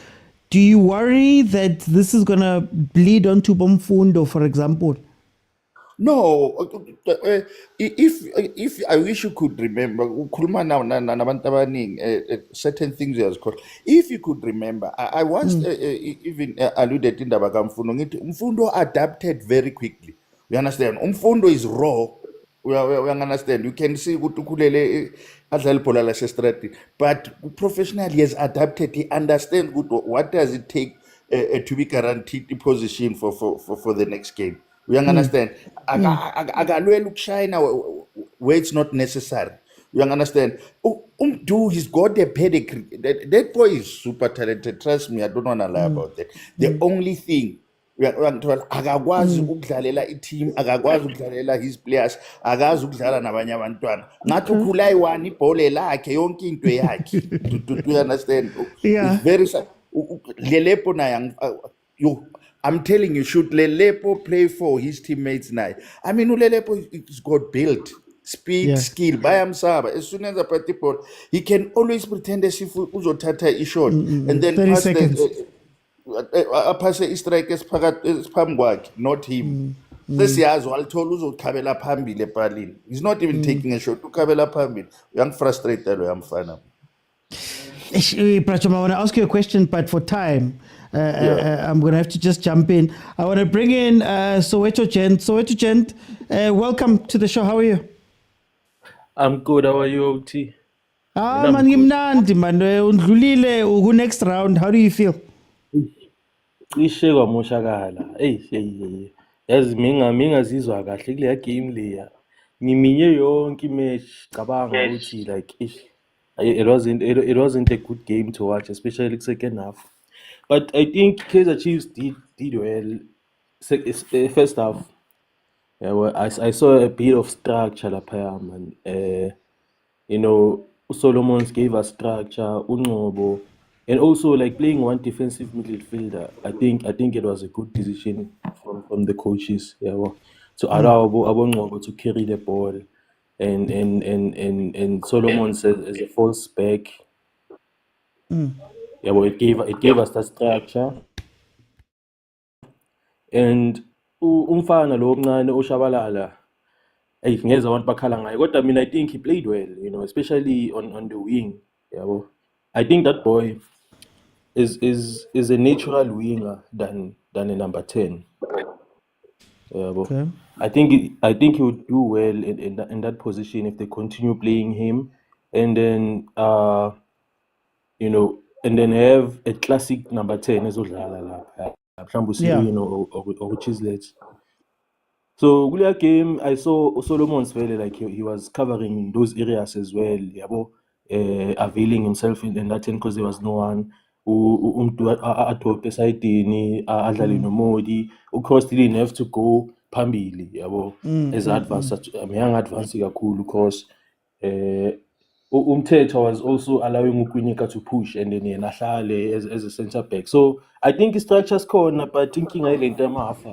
Do you worry that this is going to bleed onto Bomfundo, for example? No. If I wish you could remember, certain things as called. If you could remember, I once even alluded in the Bagamfundo. Umfundo adapted very quickly. You understand? Umfundo is raw. We understand. You can see but professionally has adapted. He understands what does it take to be guaranteed the position for the next game. We understand. Look China where it's not necessary. You understand? He's got a pedigree. That boy is super talented. Trust me, I don't want to lie about that. The only thing akakwazi ukudlalela i-team, akakwazi ukudlalela his players, akazi ukudlala nabanye abantwana. Ngathi ukhula iwani ibhole lakhe yonke into yakhe. Do you understand? It's very Lelepo na I'm telling you, should Lelepo play for his teammates now? I mean, Lelepo is got built, speed, skill, by himself. As soon as a party ball, he can always pretend as if Uzo Tata is short and then 30 pass seconds. pass the strikers Pamwak, not him. This year's Waltol Uzo Kabela Pambi Lepalin. He's not even taking a shot to Kabela Pambi. I'm frustrated, I'm fan. Pracham, I want to ask you a question, but for time, I'm going to have to just jump in. I want to bring in Soweto Gent. Soweto Gent, welcome to the show. How are you? I'm good. How are you, OT? Man, ngimnandi man. Undlulile uku next round. How do you feel? Ishe kwamoshakala. Hey. Yazi ngingazizwa kahle kule game leya. Ngiminye yonke imatch cabanga ukuthi like it wasn't a good game to watch, especially the second half. But I think Kaizer Chiefs did well first half. Yeah, well, I saw a bit of structure lapha man. You know, Solomons gave us structure, Ungobo, and also like playing one defensive midfielder. I think it was a good decision from the coaches. Yeah, well, to allow Abongobo to carry the ball, and Solomons as a false back. Yeah, well, it gave us that structure, and umfana lo omncane uShabalala. I mean, I think he played well, you know, especially on the wing. Yeah, well, I think that boy is a natural winger than a number 10. Yeah, well, Okay. I think he would do well in that position if they continue playing him, and then you know, and then have a classic number 10 as well, or Chislets. So Gulia game, I saw Solomon's very like he was covering those areas as well. Yabo, availing himself in that end because there was no one who atope side ni adlali no modi. Of course, they didn't have to go pambili. Yabo, as advance. I mean, young advance cool because Umthetho was also allowing Ukwinika to push and then Nahlale as a centre back. So I think his structure's corner, but thinking I let them half.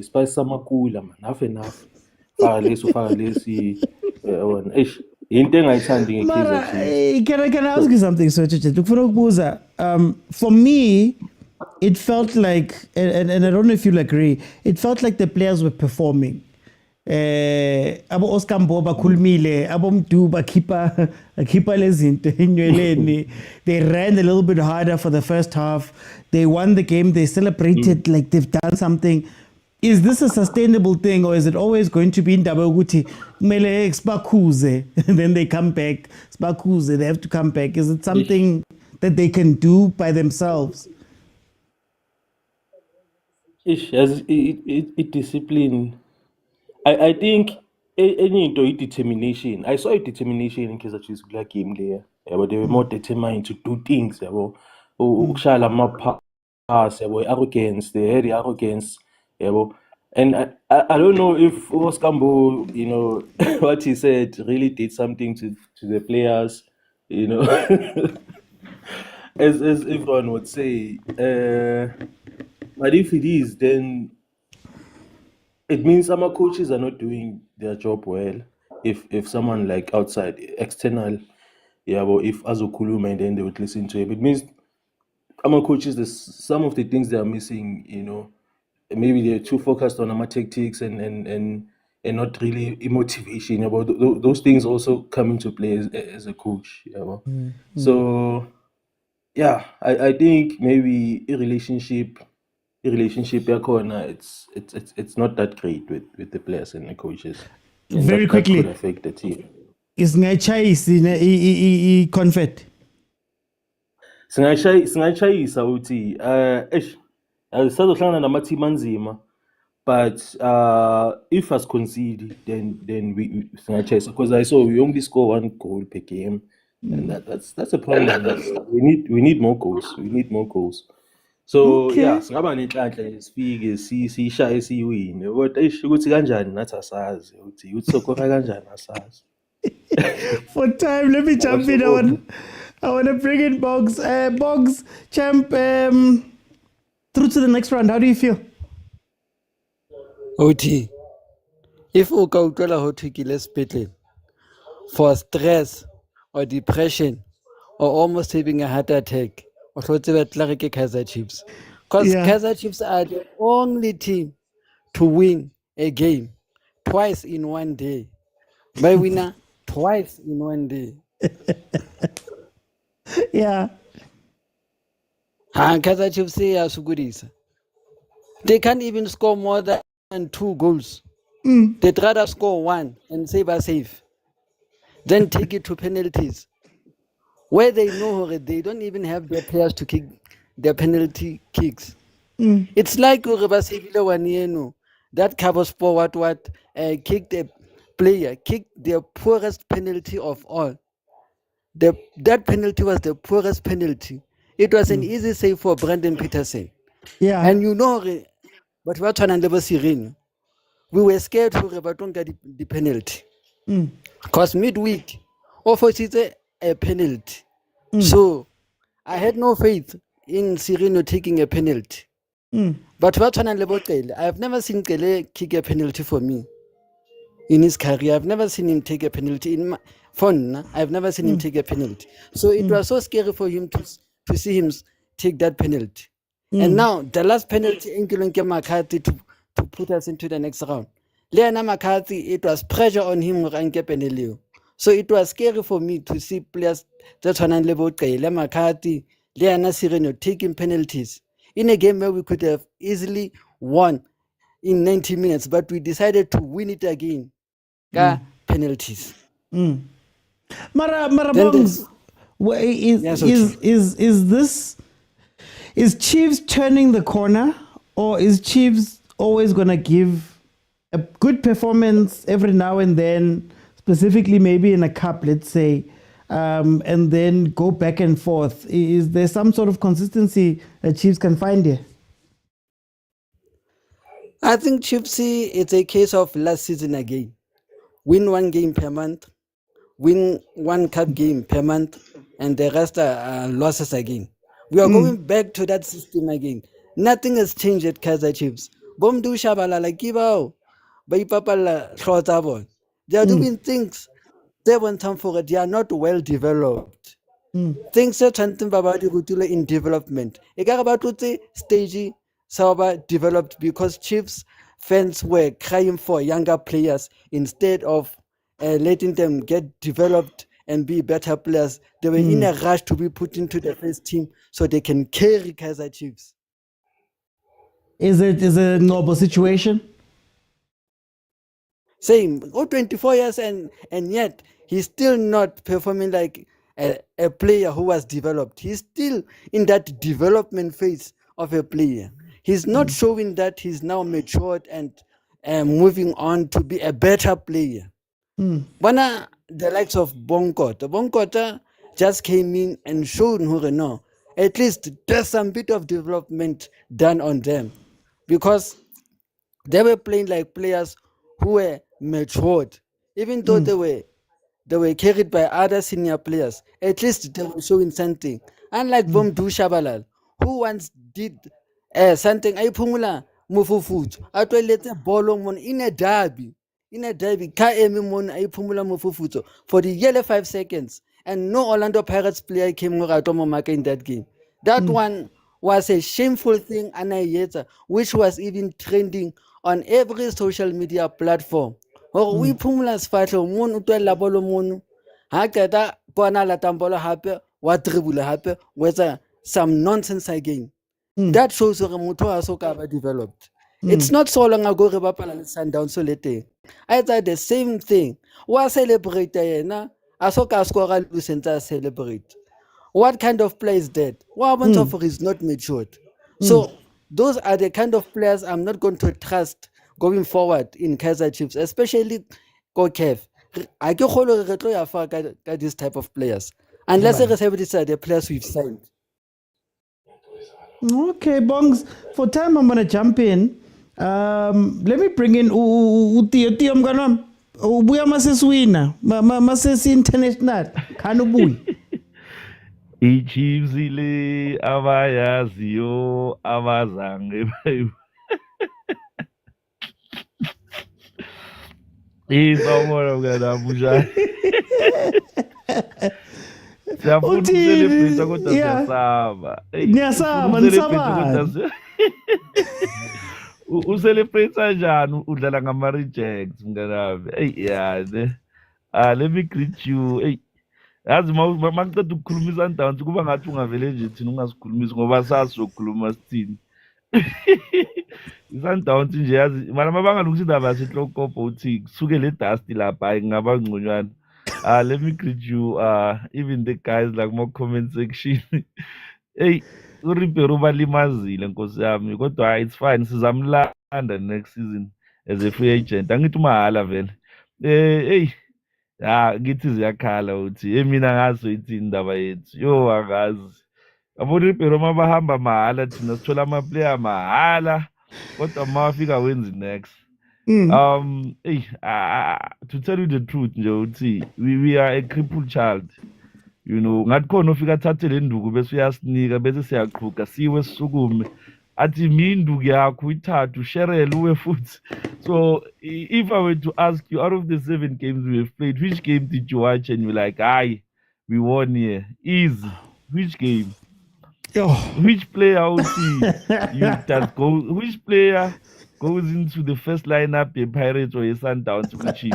Spice Samakula, man, half enough. Far less. Into I Mara, can I ask you something, Soweto? For me, it felt like, and I don't know if you'll agree, it felt like the players were performing. Abo Oscar Mboba kulmile, abo Mduba keeper lezinto inyweleni. They ran a little bit harder for the first half. They won the game. They celebrated like they've done something. Is this a sustainable thing, or is it always going to be in Dabaguti? Mele spakuze, and then they come back. Spakuze, they have to come back. Is it something that they can do by themselves? It discipline. I think any determination. I saw a determination in Kaizer Chiefs Black game there. Yeah, but they were more determined to do things. Yeah, pass. Yeah, arrogance. They had the arrogance. Yeah, and I don't know if Oskambo, you know, what he said really did something to the players. You know, as everyone would say. But if it is, then it means some coaches are not doing their job well. If someone like outside, external, yeah, well, if Azokuluma, and then they would listen to him. It means some coaches, some of the things they are missing, you know, maybe they're too focused on tactics and not really motivation. About those things also come into play as a coach. Yeah, well. So yeah, I think maybe a relationship it's not that great with the players and the coaches. And Very quickly, that could affect the team. Is Ngachai confet? Singachayisa uthi sazohlangana nama-team anzima, but if as concede then we singachayisa, because I saw we only score 1 goal per game, and that's a problem. We need more goals. So yeah, singaba nenhlanhla sifike sishaye siwine, kodwa ukuthi kanjani nathi asazi ukuthi sokora kanjani asazi. For time, let me jump in. I want to bring in Boggs. Boggs, champ, through to the next round. How do you feel? OT. If o ka utlwela ho thwe ke ile sepetlele for stress or depression or almost having a heart attack, o tlo tseba tla re ke Kaizer Chiefs. Because Yeah. Kaizer Chiefs are the only team to win a game twice in one day. By winner twice in one day. Yeah. Kaizer Chiefs ya sugudisa. They can't even score more than 2 goals. They'd rather score 1 and say we're safe. Then take it to penalties, where they know they don't even have their players to kick their penalty kicks. It's like that covers for what kicked a player, kicked the poorest penalty of all. That penalty was the poorest penalty. It was an easy save for Brandon Peterson. Yeah. And but what we were scared to don't get the penalty. Because midweek, offered a penalty. So I had no faith in Sirino taking a penalty. But what I've never seen Kele kick a penalty for me in his career. I've never seen him take a penalty in my phone. I've never seen him take a penalty. So it was so scary for him to see him take that penalty. And now the last penalty in McCarthy to put us into the next round. Leona McCarthy, it was pressure on him. So it was scary for me to see players that on level McCarthy, Leona Sireno taking penalties in a game where we could have easily won in 90 minutes, but we decided to win it again. Penalties. Mara Bongs, is Chiefs turning the corner, or is Chiefs always gonna give a good performance every now and then, specifically maybe in a cup, let's say, and then go back and forth? Is there some sort of consistency that Chiefs can find here? I think Chiefs, it's a case of last season again. Win 1 game per month, win 1 cup game per month, and the rest are losses again. We are going back to that system again. Nothing has changed at Kaizer Chiefs. Bomdu Shabalala Kibao, Baipapala Shrotabon. They are doing things. They want time for it. They are not well developed. Things that something about in development. Ekarabatute stage Sauber developed because Chiefs fans were crying for younger players instead of letting them get developed and be better players. They were in a rush to be put into the first team so they can carry Kaizer Chiefs. Is it a normal situation? Same. 24 years and yet he's still not performing like a player who was developed. He's still in that development phase of a player. He's not showing that he's now matured and moving on to be a better player. The likes of Bonkota just came in and showed no, at least there's some bit of development done on them, because they were playing like players who were matured, even though they were carried by other senior players. At least they were showing something. Unlike Bomdu Shabalal, who once did something. I pumula mufufutu. Atwelete bolo mon in a derby. In a derby, ka emi mon I pumula mufufutu for the yellow 5 seconds, and no Orlando Pirates player came Maka in that game. That one was a shameful thing, which was even trending on every social media platform. Or we pumula sfatlo mon utwela bolo mon. Hakata bona la tambolo hape, what dribble hape, whether some nonsense again. That shows that Motaung CAF developed. It's not so long ago re bapala le Sundowns so lete. I thought the same thing. Wa celebrate yena, asoka score lu celebrate. What kind of player is that? One of is not matured. So those are the kind of players I'm not going to trust going forward in Kaizer Chiefs, especially CAF. I can hold this type of players unless the players we've signed. Okay, Bongs. For time, I'm gonna jump in. Let me bring in Uti. I'm gonna ubuya maseswina masesi international kanubui. iChiefs le abayaziyo abazange Sawubona mngani bunjani? Siyafuna Uthini? ukucelebrate kodwa Yeah. siyasaba. Niyasaba, nisabani? Ucelebrate kanjani udlala ngama-rejects mnganami? Yeah, let me greet you. Yazi makuceda ukukhuluma i-Sundowns kuba ngathi ungavele nje thina ungasikhulumisi ngoba sazi sokukhuluma sithini. I-Sundowns nje yazi mara mabangalungisa indaba yasehlokopho uthi kusuke le dust lapha hayi kungaba ngconywana. Let me greet you even the guys like more comment section. uRibeiro balimazile nkosi yami kodwa it's fine sizamlanda next season as a free agent. Angithi umahala vele. Ngithi ziyakhala uthi mina ngazo ithini indaba yethu. Yo angazi. Yabo Ribeiro mabahamba mahala thina sithola ama-player mahala kodwa mawafika wenzi next. To tell you the truth nje uthi we are a crippled child. You know ngathi khona ufika athathe le nduku bese uyasinika bese siyaqhuka siwe sisukume athi minduku yakho ithathu sherele uwe futhi. So if I were to ask you out of the 7 games we have played, which game did you watch and you're like, we won here? Easy. Which game? Which player would see which player goes into the first lineup, a Pirates or a Sundowns, which is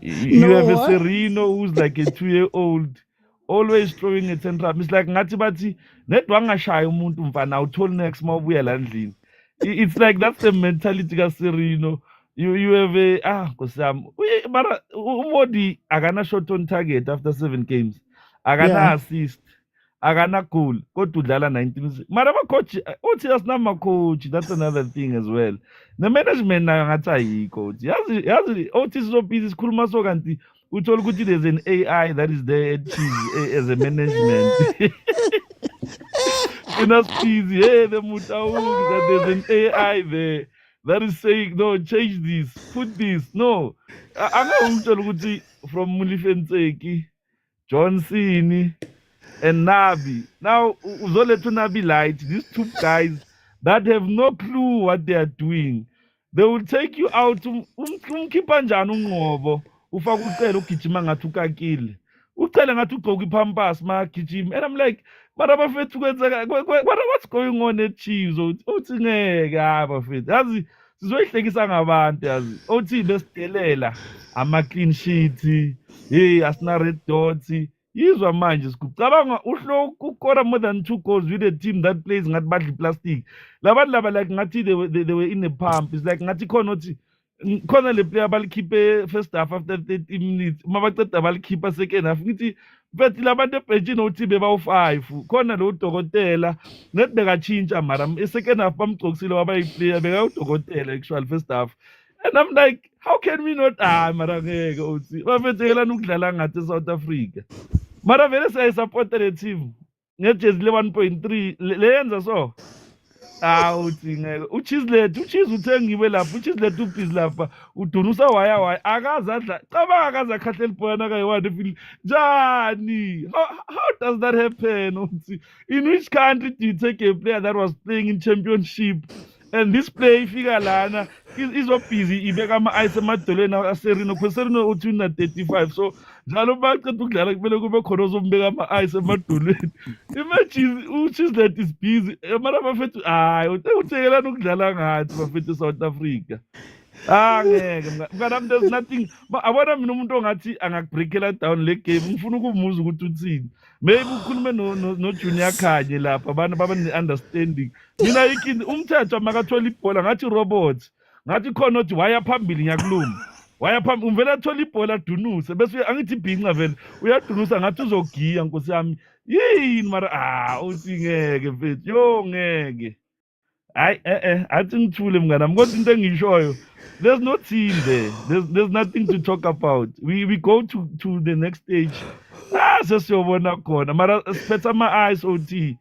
you have a Sereno who's like a 2-year-old, always throwing a tantrum. It's like ngathi bathi Nedbank ashaya umuntu mfana uthole next mabuya la ndlini. It's like that's the mentality ka Sereno. You have a nkosami mara uModi akana shot on target after 7 games. Akana assist. Akana goal kodwa udlala 19. Mara coach uthi asinama coach, that's another thing as well. The management nayo ngathi ayikho uthi yazi uthi so busy sikhuluma so kanti uthola ukuthi there's an AI that is there at Chiefs as a management. Busy, the Motaung that there's an AI there that is saying no, change this, put this. No, angawuthola ukuthi from Mulifenseki, Johnson and Nabi. Now uzoletha Nabi light, these 2 guys that have no clue what they are doing. They will take you out umkhipha njani unqobo ufaka ucela ugijima ngathi ukakile ucela ngathi ugqoka ipampas magijima. And I'm like barabafethu kwenzeka what's going on at Chiefs? Uthi ngeke abafethu yazi sizoyihlekisa ngabantu yazi uthi besidelela ama clean sheet asina red dots. Yizwa manje sikucabanga uhlo ukukora more than 2 goals with a team that plays ngathi badla plastic. Labantu laba like ngathi they were in a pump. It's like ngathi khona uthi khona le player balikhiphe first half after 30 minutes mabaceda balikhipha second half ngithi bethi labantu ebenchini uthi bebawu5 khona lo dokotela nethi bekatshintsha mara second half bamgcokisile waba yiplayer bekawudokotela actual first half. And I'm like, how can we not mara ngeke uthi bafethelana ukudlala ngathi eSouth Africa. Mara vele siyayisupport le team ngejezi le 1.3 leyenza so uthi ngeke uchize uthengiwe lapha uchize ubhizi lapha udunusa waya akazadla cabanga akazakhahlela ibhola kayi-1 efili njani. How does that happen? Uthi in which country do you take a player that was playing in championship and this player ifika lana izobhizi ibeka ama-ice emadolweni aserino kweserino uthi una 35 so njalo baceda ukudlala kumele kube khona ozombeka ama-ice emadolweni. Imagine uchize is busy mara bafethu uthekelana ukudlala ngathi bafethu eSouth Africa. Ngeke mnganami there's nothing abona mina umuntu ongathi angakubreakela down le game ngifuna ukumuza ukuthi uthini. Maybe ukhulume no Junior Khanye lapha abantu baba ne-understanding. Mina ikini umthetho makathola ibhola ngathi robot ngathi khona uthi waya phambili ngiyakuluma waya phambili uvela athola ibhola dunuse bese angithi ibhinqa vele uyadunusa ngathi uzogiya nkosi yami yini mara uthi ngeke mfethu yo ngeke athi ngithule mnganami kodwa into engishoyo there's no team there. There's nothing to talk about. We go to the next stage. Sesiyobona khona mara siphethe ama-eyes OT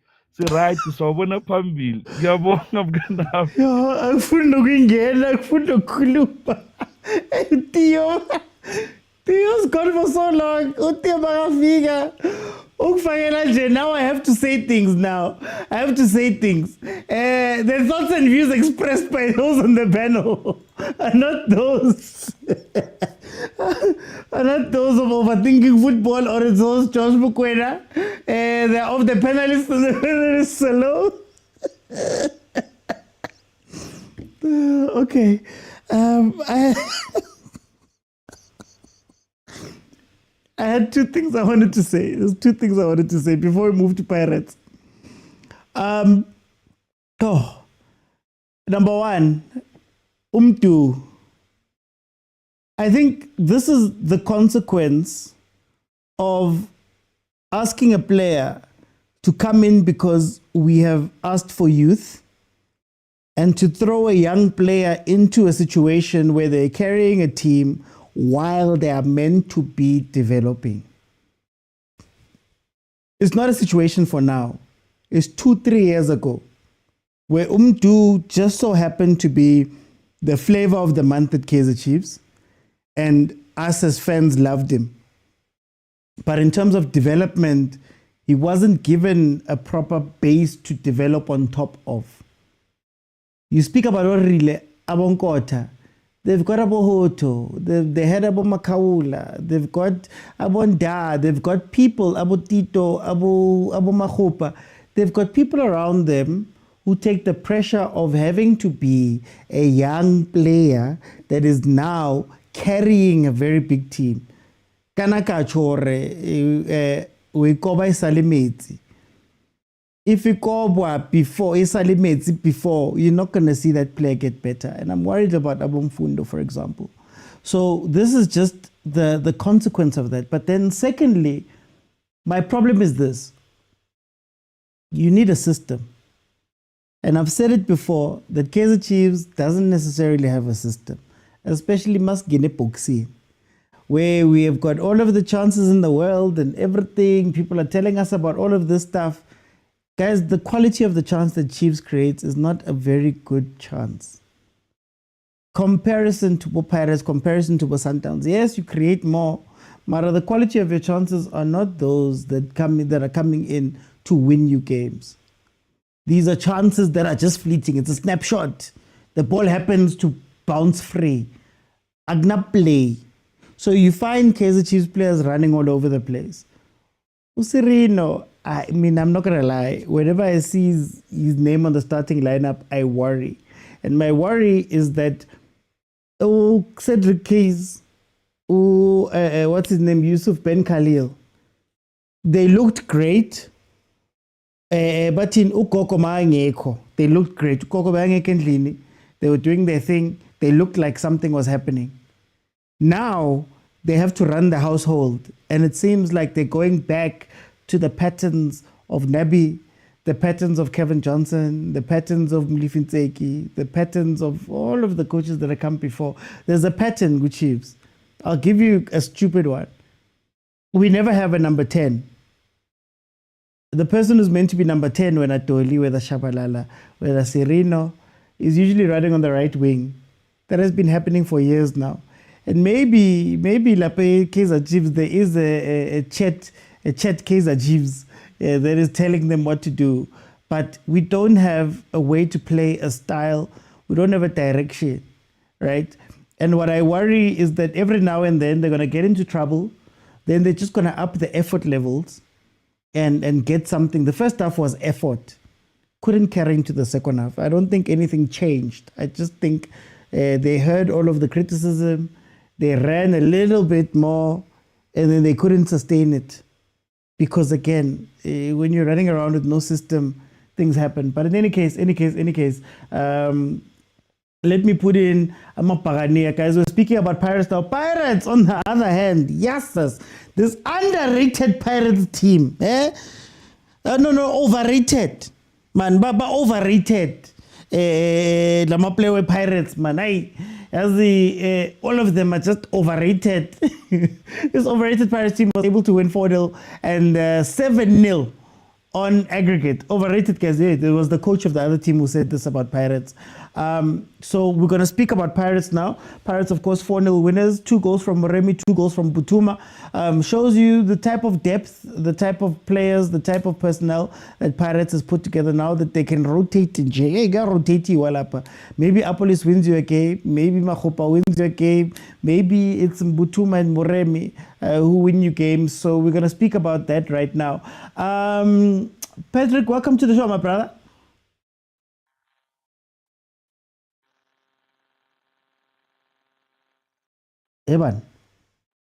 right sawubona phambili. Ngiyabonga mnganami. Yo angifuni ukungena angifuni ukukhuluma. Theo's gone for so long. Uthio makafika. Ukufakela nje now I have to say things now. I have to say things. The thoughts and views expressed by those on the panel are not those are not those of overthinking football, or it's those Josh Mokwena. They're of the panelists and the panelists solo. Okay. I had two things I wanted to say. There's two things I wanted to say before we move to Pirates. Number one, Umtu. I think this is the consequence of asking a player to come in because we have asked for youth, and to throw a young player into a situation where they're carrying a team while they are meant to be developing. It's not a situation for now. It's 2-3 years ago, where Umdu just so happened to be the flavor of the month at Kaizer Chiefs, and us as fans loved him. But in terms of development, he wasn't given a proper base to develop on top of. You speak about Orile, Abonkota, they've got Abohoto, they had Abo Makaula, they've got Abonda, they've got people, Abo Tito, Abo Mahopa, they've got people around them who take the pressure of having to be a young player that is now carrying a very big team. Kanaka Chore, we cover Salimeti. If you go before, before, you're not going to see that player get better. And I'm worried about Abumfundo, for example. So this is just the consequence of that. But then secondly, my problem is this. You need a system. And I've said it before, that Kaizer Chiefs doesn't necessarily have a system, especially Masgine Poxi, where we have got all of the chances in the world and everything. People are telling us about all of this stuff. Guys, the quality of the chance that Chiefs creates is not a very good chance. Comparison to Pirates, comparison to Sundowns. Yes, you create more, but the quality of your chances are not those that are coming in to win you games. These are chances that are just fleeting. It's a snapshot. The ball happens to bounce free. Agna play. So you find Kaizer Chiefs players running all over the place. Usirino, I mean, I'm not going to lie. Whenever I see his name on the starting lineup, I worry. And my worry is that, Cedric Case, what's his name, Yusuf Ben Khalil, they looked great. But in Ukoko Maangeko, they looked great. Ukoko Maangeko, they were doing their thing. They looked like something was happening. Now, they have to run the household. And it seems like they're going back to the patterns of Nabi, the patterns of Kevin Johnson, the patterns of Mlifintseki, the patterns of all of the coaches that have come before. There's a pattern with Chiefs. I'll give you a stupid one. We never have a number 10. The person who's meant to be number 10, whether Toli, whether Shabalala, whether Serino, is usually running on the right wing. That has been happening for years now. And maybe Lape Kaizer Chiefs, there is a chat Kaizer Chiefs that is telling them what to do. But we don't have a way to play a style. We don't have a direction, right? And what I worry is that every now and then they're going to get into trouble. Then they're just going to up the effort levels and get something. The first half was effort. Couldn't carry into the second half. I don't think anything changed. I just think they heard all of the criticism. They ran a little bit more, and then they couldn't sustain it. Because again, when you're running around with no system, things happen. But in any case, let me put in Amapagania, guys. We're speaking about Pirates now. Pirates, on the other hand, yes, this underrated Pirates team. Overrated. Man, Baba overrated. Lama play with Pirates, man. All of them are just overrated. This overrated Pirates team was able to win 4-0 and 7-0 on aggregate. Overrated, guys. Yeah, it was the coach of the other team who said this about Pirates. So we're going to speak about Pirates now. Pirates, of course, 4-0 winners. 2 goals from Moremi, 2 goals from Butuma. Shows you the type of depth, the type of players, the type of personnel that Pirates has put together now, that they can rotate in J. Hey, got rotate you well up. Maybe Apolis wins you a game. Maybe Mahopa wins you a game. Maybe it's Butuma and Moremi who win you games. So we're going to speak about that right now. Patrick, welcome to the show, my brother. Evan.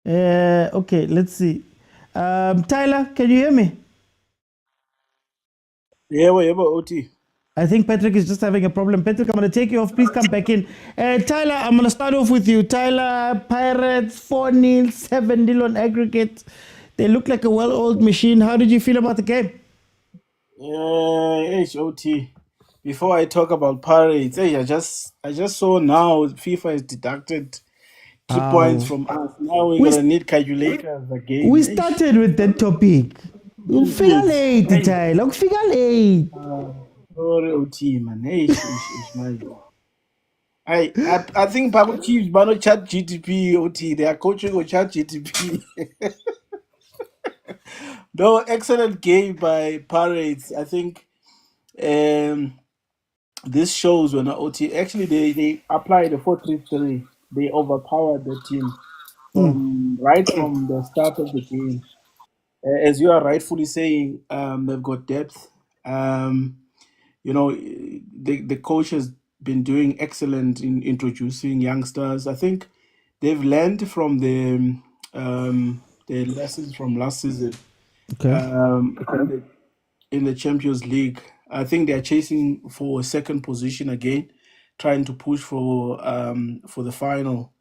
Okay, let's see. Tyler, can you hear me? Yeah, OT. I think Patrick is just having a problem. Patrick, I'm going to take you off. Please come back in. Tyler, I'm going to start off with you. Tyler, Pirates, 4-0, 7-0 on aggregate. They look like a well-oiled machine. How did you feel about the game? HOT. Before I talk about Pirates, hey, I just saw now FIFA has deducted 2 points from us. Now we're gonna need calculators again. We started with that topic. Figure late, Tyler. Figure late. Sorry, OT, man. Hey, my I think Papa Chiefs but not chat GTP OT. They are coaching or chat GTP. No, excellent game by Pirates. I think this shows when OT actually they applied the 4-3-3. They overpowered the team right from the start of the game. As you are rightfully saying, they've got depth. You know, the coach has been doing excellent in introducing youngsters. I think they've learned from the lessons from last season. Okay. In the Champions League, I think they are chasing for a second position again, trying to push for the final.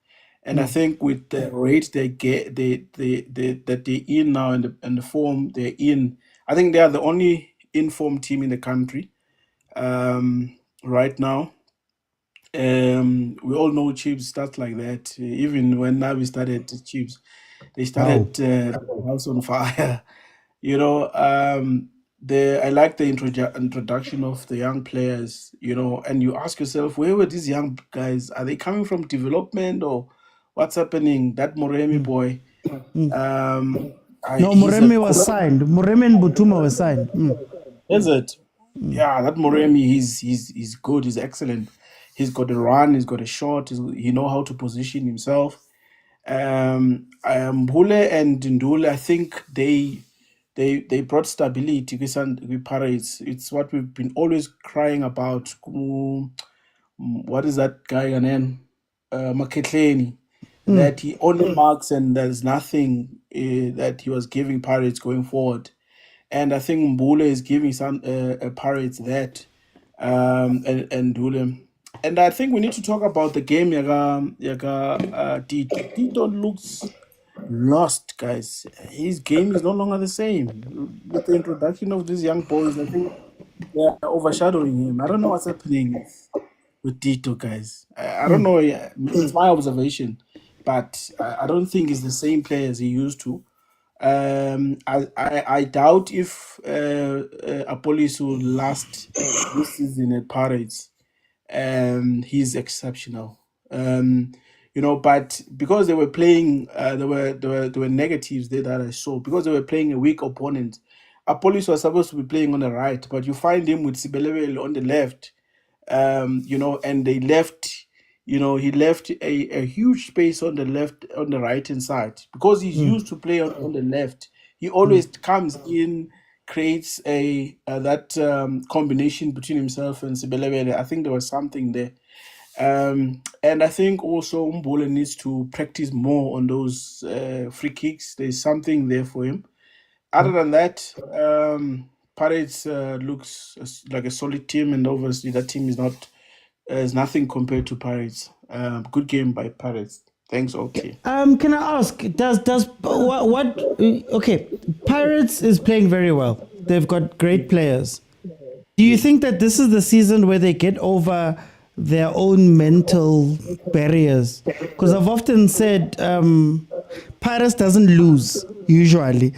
And I think with the rate they get, that they're in now and the form they're in, I think they are the only informed team in the country right now. We all know Chiefs starts like that. Even when Navi started Chiefs, they started the house on fire. You know, I like the introduction of the young players. You know, and you ask yourself, where were these young guys? Are they coming from development or what's happening? That Moremi boy. No, Moremi was signed. Moremi and Butuma were signed. Is it? Yeah, that Moremi, he's good. He's excellent. He's got a run. He's got a shot. He know how to position himself. Mbule and Ndule, I think they brought stability with Pirates. It's what we've been always crying about. What is that guy name? Maketleni. That he only marks and there's nothing that he was giving Pirates going forward. And I think Mbule is giving some Pirates that and Ndule. And I think we need to talk about the game. Tito looks lost, guys. His game is no longer the same. With the introduction of these young boys, I think they're overshadowing him. I don't know what's happening with Tito, guys. I don't know. It's my observation, but I don't think it's the same player as he used to. I doubt if Apolis will last this season at Pirates. He's exceptional. You know, but because they were playing, there were negatives there that I saw because they were playing a weak opponent. Apolis was supposed to be playing on the right, but you find him with Sibelewele on the left. You know, and they left. You know, he left a huge space on the left, on the right hand side because he's used to play on the left. He always comes in, creates that combination between himself and Sibelewele. I think there was something there. And I think also Mbule needs to practice more on those free kicks. There's something there for him. Other than that, Pirates looks like a solid team, and obviously that team is nothing compared to Pirates. Good game by Pirates. Thanks, okay. Can I ask, what okay, Pirates is playing very well. They've got great players. Do you think that this is the season where they get over their own mental barriers? Because I've often said Pirates doesn't lose usually.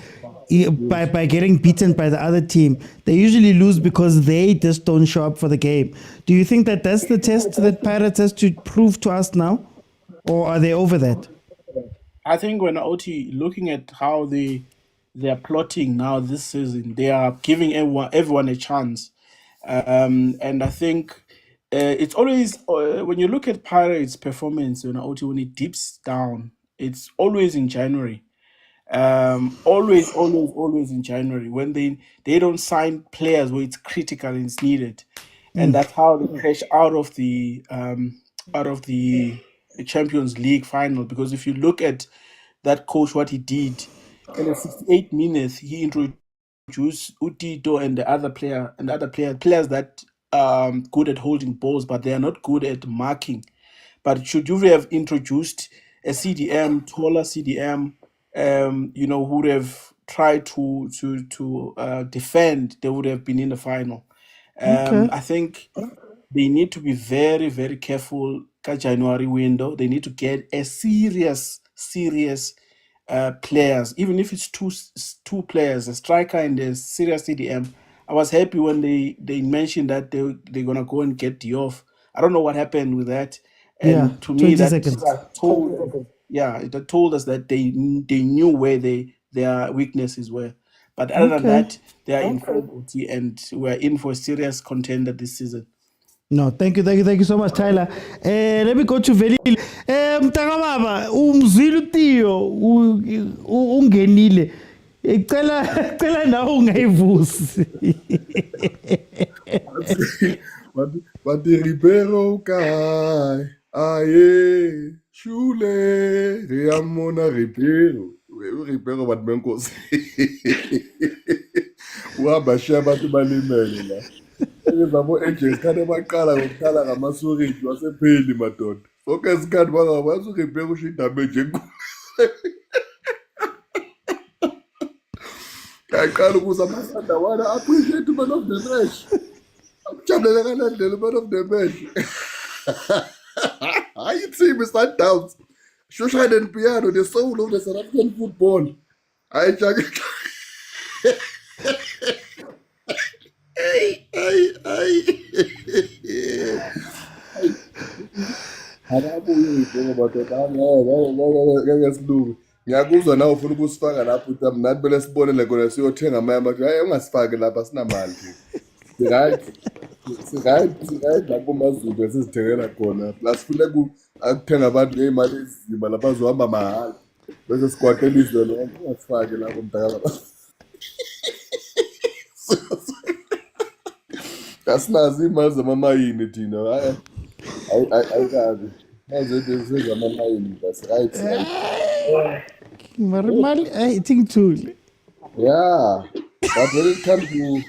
by getting beaten by the other team. They usually lose because they just don't show up for the game. Do you think that that's the test that Pirates has to prove to us now? Or are they over that? I think when OT looking at how they are plotting now this season, they are giving everyone a chance. And I think it's always when you look at Pirates' performance, OT when it dips down, it's always in January. Always in January when they don't sign players where it's critical and it's needed, and that's how they crash out of the Champions League final. Because if you look at that coach, what he did in the 68 minutes, he introduced Utito and the other players that good at holding balls, but they are not good at marking. But should you have introduced a CDM, taller CDM, who would have tried to defend, they would have been in the final. I think they need to be very, very careful. January window, they need to get a serious players, even if it's two players, a striker and a serious CDM. I was happy when they mentioned that they're gonna go and get Diouf. I don't know what happened with that. And to me, that told us that they knew where their weaknesses were. But other than that, they are in full booty and we're in for a serious contender this season. No, thank you so much, Tyler. Let me go to Veli. Mtakababa, umzwilu tiyo, ungenile. Cela na ungayivusi. Bati Ribeiro kai. Aye, Shule, Riamona Ribeiro. Ribeiro bat benkosi. Wabasha batu balimele la. Ezabo agents kade baqala ngokuthala ngamasuriti wasepheli madoda. Sonke isikhathi bangabazi uRibeiro ushindame nje enkulu. Yaqala ukuza amasanda wana appreciate man of the match. Amjabulele kanandlela man of the match. Hayi team is Sundowns. Shoshine and Piano, the soul of the South African football. Hayi Jack. Ngiyakuzwa nawe ufuna ukusifaka lapho uthi nathi bele sibonele khona siyothenga amanye amathi hayi ungasifaki lapha sinamali right lapho maZulu esizithengela khona lasifune akuthenga abantu ngeimali ezima lapha zohamba mahala bese sikwaqela izwe lonke ungasifaki lapho mntakala asinazi imali zamamayini thina ayikazi mazethu sezamamayini that's right. Marmali, I think too. Yeah, but when it comes to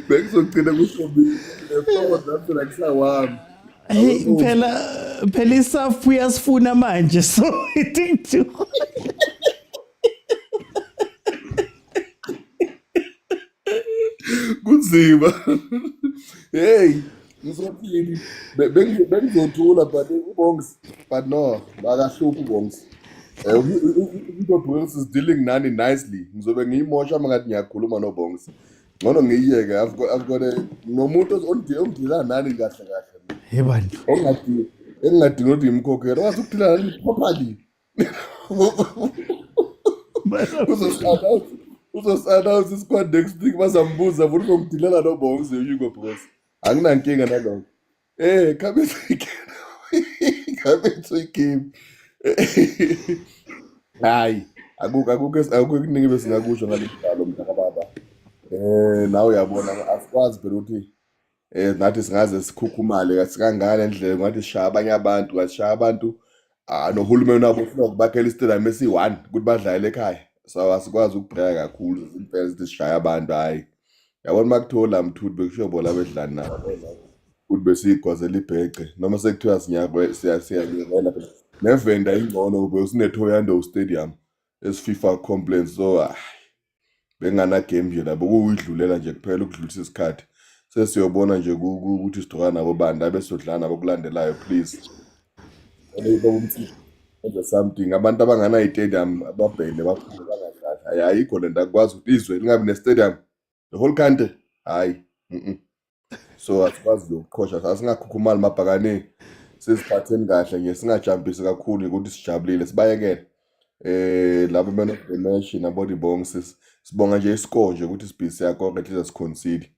bekuzogcina kusobile efowona like sawami. Hey, phela isafu uyasifuna manje, so I think too. Kunzima. Hey, ngizophili bengizothula but ubongs but no akahluphi ubongs. Ubongs is dealing nani nicely. Ngizobe ngiyimosha mangathi ngiyakhuluma nobongs. Ngono ngiyiyeke I've got a nomuntu ondila nani kahle kahle. Yebani. Engadingi ukuthi ngimkhokhele. Wazi ukuphila nani properly. Uzos-announce isquad next week bazambuza futhi uzongidilela nobongs Hugo Bros. Anginankinga nalokho. Come into the game. Hayi, akukho okuningi besingakusho ngalomdlalo mntakababa. Nawe uyabona asikwazi phela ukuthi nathi singaze sikhukhumale kasikangana endlela ngathi sishaya abanye abantu ngasishaya abantu nohulumeni wabo ufuna ukubakhela istadium esi1 ukuthi badlale ekhaya. So asikwazi ukubheka kakhulu impela ukuthi sishaya abantu hayi. Yabona makuthola mthuthi bekusho bola bedlana nabo ukuthi besigwazela ibhece noma sekuthiwa siyangena phela nevenda ingcono kube usinethoyando stadium esiFIFA complaints so bengana game nje labo kuyidlulela nje kuphela ukudlulisa isikhathi sesiyobona nje ukuthi sidroka nabo banda besodlana nabo kulandelayo please Enza something abantu abangana i-stadium ababhende baphuma bangakahle ayikho lento akwazi ukuthi izwe lingabi ne-stadium the whole country hayi so asikwazi ukuqhosha asingakhukhumali mabhakane siziphatheni kahle nje singajampisi kakhulu ukuthi sijabulile sibayekele labo men of the match nabody bong sibonga nje iscore nje ukuthi sibhisi yakho at least asiconcede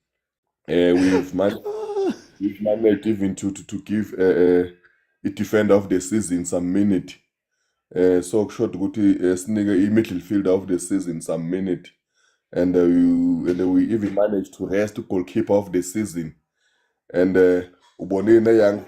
we've managed even to give a defender of the season some minute so kushoda ukuthi sinike i-midfielder of the season some minute and we even managed to rest goalkeeper of the season and ubonile young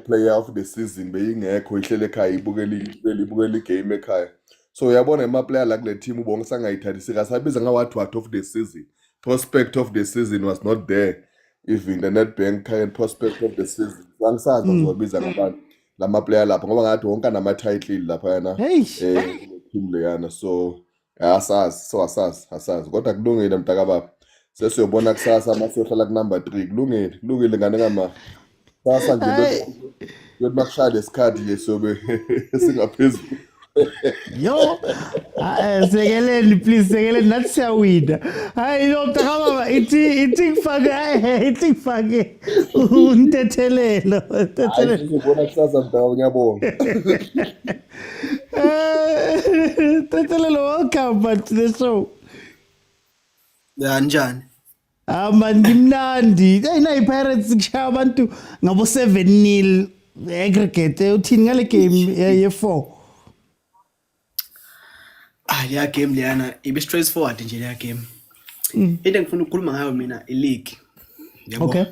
player of the season beyingekho ihlele ekhaya ibukela igame ekhaya so uyabona ema-player la kule team ubonke sangayithathisi kasabiza nga-what of the season prospect of the season was not there even the Nedbank current prospect of the season angisazi bazobiza ngabantu lama-player lapha ngoba ngathi wonke anama-title laphayana team leyana so asazi kodwa kulungile mntakababa sesiyobona kusasa masiyohlala kunumber 3 kulungile ngane ngama sasa nje yothi makushaya lesikhathi nje sobe singaphezulu yo sekeleni please sekeleni nathi siyawina hayi lo mntakababa ithi kufake untethelelo ngibona kusasa mntakababa ngiyabonga tethelelo welcome back to the show kanjani man ngimnandi ayina iPirates kushaya abantu ngabo 7-0 aggregate uthini ngale game ye4 leya game leyana ibe straightforward nje leya game into engifuna ukukhuluma ngayo mina i-league yabo okay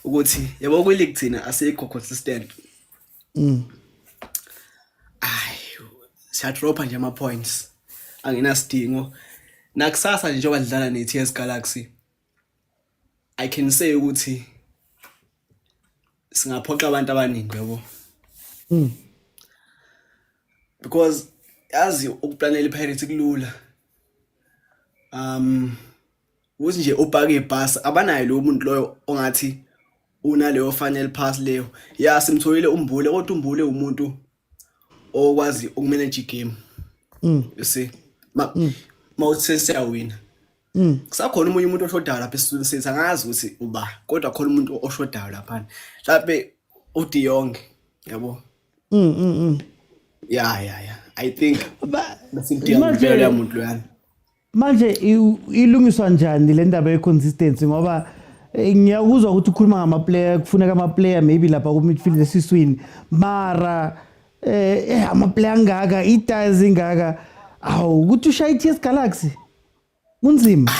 ukuthi yabo kwi-league thina asikho consistent siyadropha nje ama-points angenasidingo nakusasa nje njengoba dlala ne-TS Galaxy I can say ukuthi singaphoxa abantu abaningi yabo because yazi ukuplanela iPirates kulula uthi nje ubhake ibhasi abanayo lo muntu loyo ongathi unaleyo final pass leyo simtholile umbule kodwa umbule umuntu okwazi ukumanage igame you see mawuthi siyawina kusakhona umunye umuntu oshodayo lapha esizweni sethu angazi ukuthi uba kodwa khona umuntu oshodayo lapha mhlawumbe uDiyong yabo yeah I think basimdiyangela umuntu loyana manje ilungiswa njani le ndaba ye-consistency ngoba ngiyakuzwa ukuthi ukhuluma ngama-player kufuneka ama-player maybe lapha ku-midfield esiswini mara ama-player angaka i-tires ingaka awu ukuthi ushaya i-TS Galaxy kunzima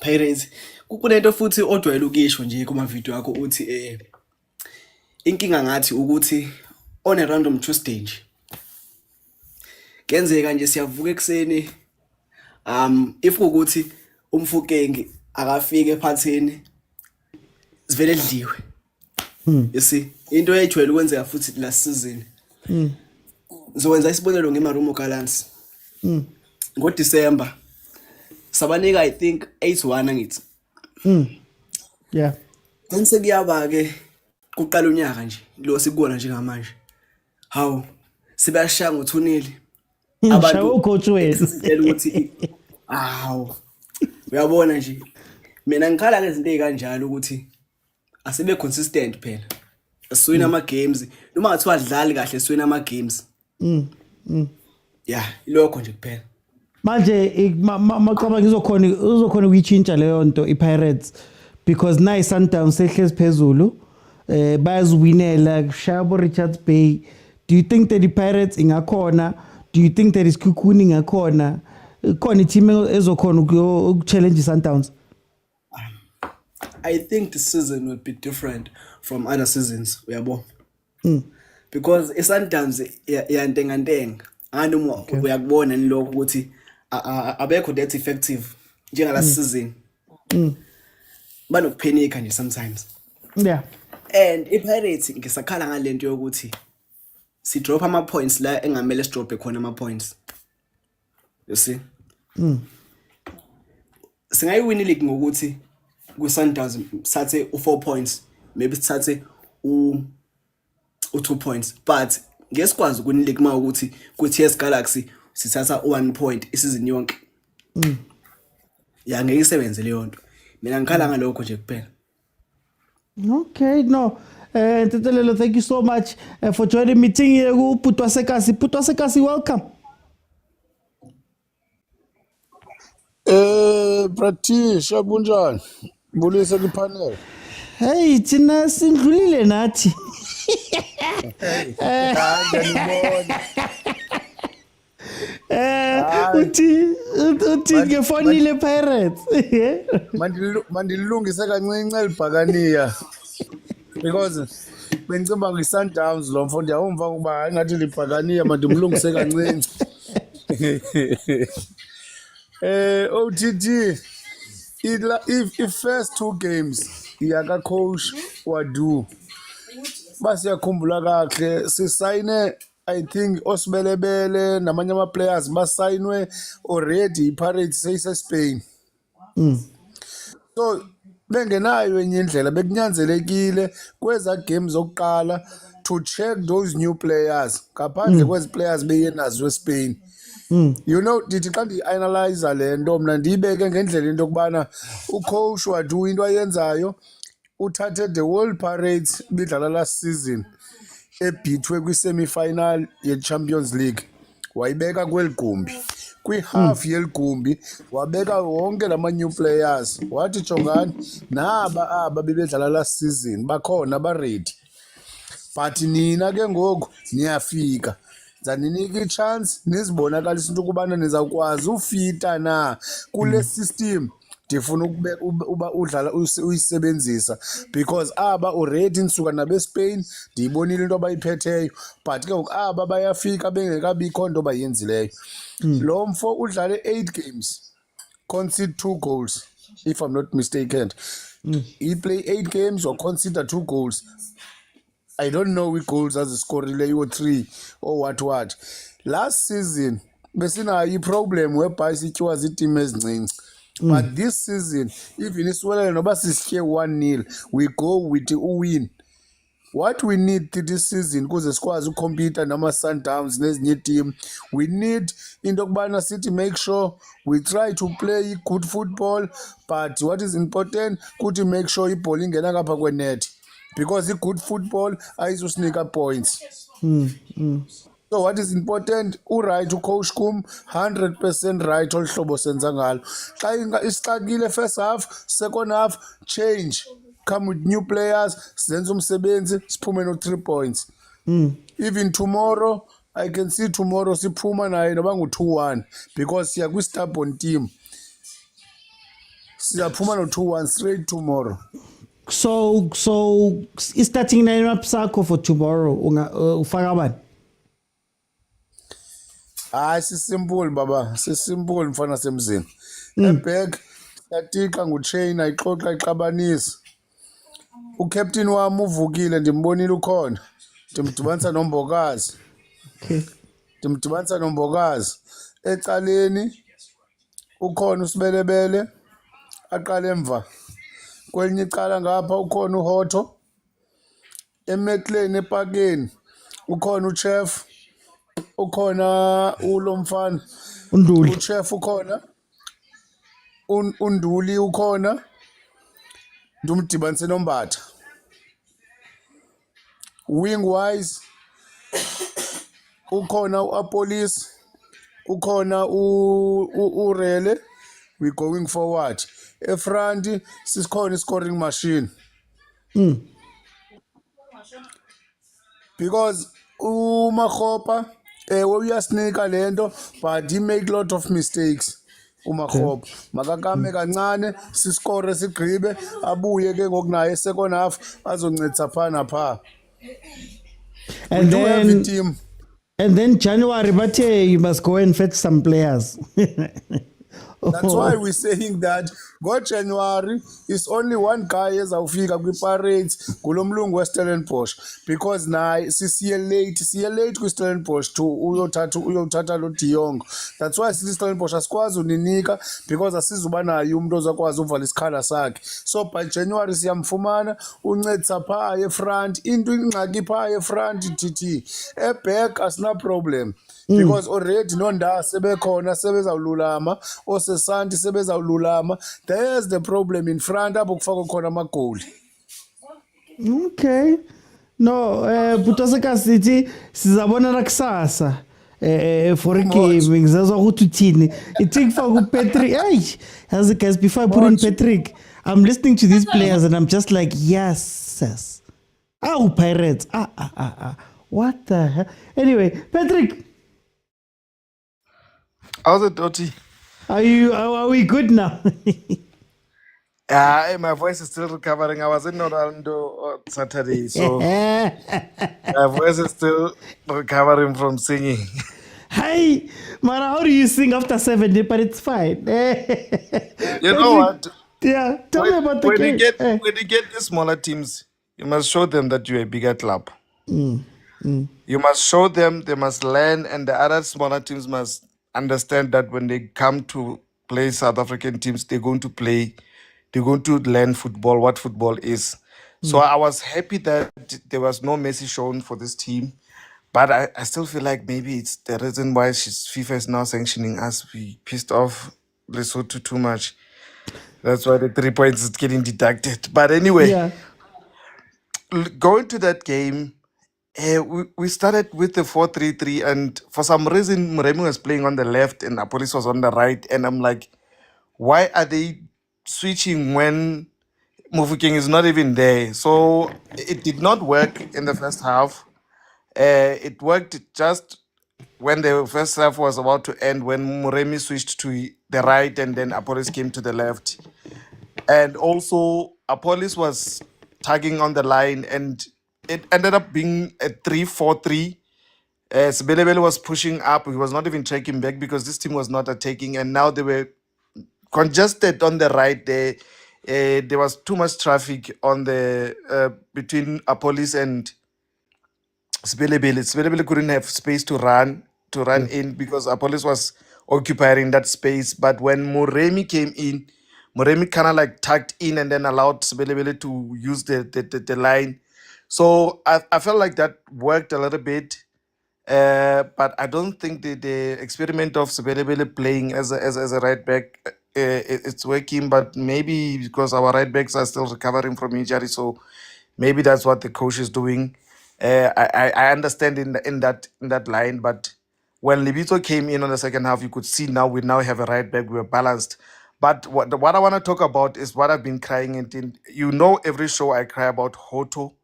Pirates kunento futhi odwayela ukisho nje kuma-video akho uthi inkinga ngathi ukuthi on a random Tuesday nje kenzeka nje siyavuka ekseni if ukuthi umfukengi akafike ephathini sivele edliwe you see into ejwayele ukwenzeka futhi last season zokwenza isibonelo ngemarumo Gallants ngoDecember sabanika I think 8-1 ngithi yeah bese kuyaba ke kuqala unyaka nje lo sikubona njengamanje hawo sibashaya ngo2-0 abantu coach wethu ukuthi uyabona nje mina ngikhala ngezinto ezikanjalo ukuthi asibe consistent phela siwina ama games noma ngathiwa adlali kahle siwina ama games yeah ilokho nje kuphela manje maqaba uzokhona ukuyichintsha leyo nto iPirates because nayi Sundowns sehlezi phezulu bayaziwinela Shabo Richards Bay. Do you think that the Pirates ingakhona? Do you think that is Kukuni ingakhona? Khona team ezokhona ukuchallenge Sundowns? I think the season will be different from other seasons, uyabo. Because Sundowns yantengantenga anoma uyakubona nilokho ukuthi abekho that effective njengala season. Banokuphenika nje sometimes. Yeah. And iPirates ngisakhala ngalento yokuthi si drop ama points la engamele sidrop khona ama points. You see? Singayiwina league ngokuthi ku Sundowns sathe u4 points, maybe sithathe u2 points, but ngesikwazi ukunilike uma ukuthi ku-TS Galaxy sithatha 1 point isizini yonke. Ya ngeke isebenze leyo nto. Mina ngikhala ngalokho nje kuphela. Okay, no. Tetelelo, thank you so much for joining me. Here ku Putwasekasi. Putwasekasi, welcome. Patrice bunjani? Bulisa kupanel. Hey, thina sindlulile nathi. uthi ngefonile Pirates. Mandilungise kancinci elibhakaniya. Because bengicimba ngi-Sundowns lo mfundi awumva ukuba engathi libhakaniya mandimlungise kancinci. OTT if first 2 games yaka coach Wadu basiyakhumbula kahle sisayine I think osibelebele namanye ama players basayinwe already iPirates seyise Spain. So bengenayo enye indlela bekunyanzelekile kweza games zokuqala to check those new players ngaphandle kwezi players beyenazo eSpain. You know dithi xa ndi-analyze le nto mna ndiyibeke ngendlela into yokubana ucoach Wadu into ayenzayo uthathe the World Pirates bidlala last season ebhithwe kwi-semi-final ye-Champions League wayibeka kweli gumbi kwi-half yeli gumbi wabeka wonke lama-new players wathi jongani aba bebedlala last season bakhona ba-ready but nina ke ngoku niyafika zaninika i-chance nizibonakalisa into ukubana nizawukwazi ufita na kule system ndifuna uba udlala uyisebenzisa because aba already nisuka nabe-Spain ndiyibonile into abayiphetheyo but ke ngoku aba bayafika bengekabikho nto bayenzileyo. Lo mfo udlale 8 games concede 2 goals if I'm not mistaken. He play 8 games or consider 2 goals. I don't know which goals aziscorile or 3 or what. Last season besinayo i-problem whereby sityiwa ziitim ezincinci. But this season even iswelele noba sisitye 1-0 we go with uwin. What we need this season kuze sikwazi ukompita nama-Sundowns nezinye team, we need into yokubana sithi make sure we try to play good football, but what is important kuthi make sure ibhola ingena ngapha kwenet because i-good football ayizusinika points. So what is important, right ucoach kum 100% right olu hlobo senza ngalo. Xa isixakile first half, second half change, come with new players, senze umsebenzi siphume no 3 points. Even tomorrow I can see tomorrow siphuma naye noba ngu-2-1 because siya kwi-stubborn team. Siyaphuma no 2-1 straight tomorrow. So starting lineup sakho for tomorrow ufaka bani? Hayi sisimple baba, sisimple mfana semzini. Eback statika nguchain ayixoxa ixabanisa. Ucaptain wami uvukile ndimbonile ukhona. Ndimdibanisa nombokazi. Ndimdibanisa nombokazi. Ecaleni ukhona usibelebele aqala emva. Kwelinye icala ngapha ukhona uHoto. Emekleni epakeni ukhona uchef. Ukhona ulo mfana Unduli. Uchef ukhona. Unduli ukhona. Ndumdibanise nombatha. Wing wise ukhona uApolis, ukhona uRele. We going forward. Efront sisikhona scoring machine. Because uMakgopa uyasinika lento but he make lot of mistakes. uMakgopa makakame kancane siscore sigqibe abuye ke ngokunaye second half azoncedisa pha napha. And then January bathe you must go and fetch some players. That's why we're saying that go January is only one guy ezawufika kwi-Pirates ngulo mlungu weStellenbosch because naye siye late kwiStellenbosch to uyothatha lo De Jong. That's why sithi iStellenbosch asikwazi uninika because asizuba naye umuntu ozakwazi uvala isikhala sakhe. So by January siyamfumana uncedisa phaa efront into ingxaki phaa efront TT eback asina problem. Because already nonda sebekhona sebezawululama osesanti sebezawululama. There's the problem in front apho kufakwa khona amagoli. Okay. No, Butoseka City sizabonana kusasa. For a game ngizazwa ukuthi uthini. Ithi for Patrick. Hey, as guys before I put in Patrick, I'm listening to these players and I'm just like, yes. Pirates. What the hell? Anyway, Patrick, how's it, Dotty? Are we good now? My voice is still recovering. I was in Orlando on Saturday, so my voice is still recovering from singing. Hey, man, how do you sing after 7 days? But it's fine. You know what? Yeah, tell me about the when game. When you get the smaller teams, you must show them that you're a bigger club. You must show them, they must learn, and the other smaller teams must understand that when they come to play South African teams, they're going to learn football, what football is. So I was happy that there was no Messi shown for this team. But I still feel like maybe it's the reason why FIFA is now sanctioning us. We pissed off Lesotho too much. That's why the 3 points is getting deducted. But anyway, going to that game, we started with the 4-3-3, and for some reason, Muremi was playing on the left and Apolis was on the right. And I'm like, why are they switching when Mufokeng is not even there? So it did not work in the first half. It worked just when the first half was about to end, when Muremi switched to the right and then Apolis came to the left. And also, Apolis was tagging on the line, and it ended up being a 3-4-3. Sibelebele was pushing up. He was not even tracking back because this team was not attacking, and now they were congested on the right there. There was too much traffic on the between Apolis and Sibelebele. Sibelebele couldn't have space to run in because Apolis was occupying that space. But when Muremi came in, Muremi kind of like tucked in and then allowed Sibelebele to use the line. So I felt like that worked a little bit. But I don't think the experiment of Sibelebele playing as a right back it's working. But maybe because our right backs are still recovering from injury, so maybe that's what the coach is doing. I understand in that line, but when Libito came in on the second half, you could see now we have a right back. We're balanced. But what I want to talk about is what I've been crying in. You know, every show I cry about Hoto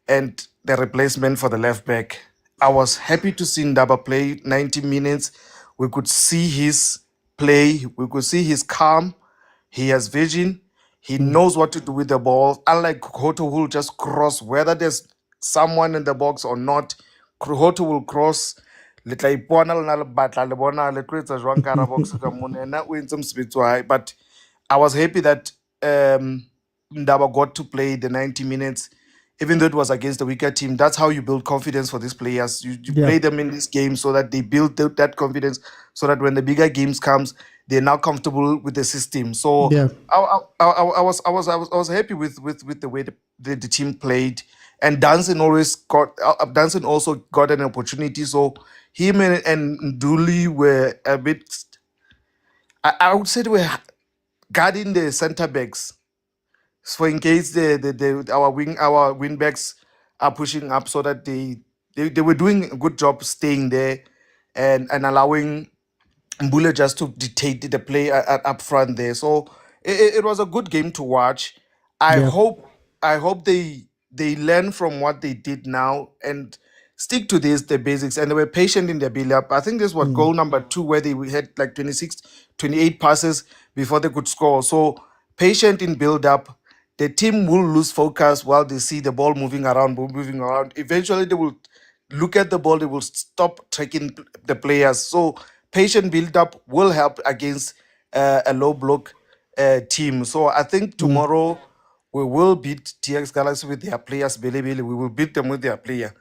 and the replacement for the left back. I was happy to see Ndaba play 90 minutes. We could see his play. We could see his calm. He has vision. He knows what to do with the ball. Unlike Hoto, who will just cross, whether there's someone in the box or not, Hoto will cross. But I was happy that Ndaba got to play the 90 minutes, even though it was against a weaker team. That's how you build confidence for these players. You play them in this game so that they build that confidence, so that when the bigger games comes, they're now comfortable with the system. So I was happy with the way the team played, and Danson also got an opportunity. So him and Dooley were a bit. I would say they were guarding the center backs. So in case our wing backs are pushing up, so that they were doing a good job staying there and allowing Mbule just to dictate the play up front there. So it was a good game to watch. I hope they learn from what they did now and stick to the basics, and they were patient in their build up. I think this was goal number 2 where they had like 28 passes before they could score. So patient in build up. The team will lose focus while they see the ball moving around. Eventually they will look at the ball, they will stop tracking the players. So patient build up will help against a low block team. So I think tomorrow we will beat TX Galaxy with their players. Billy. We will beat them with their player.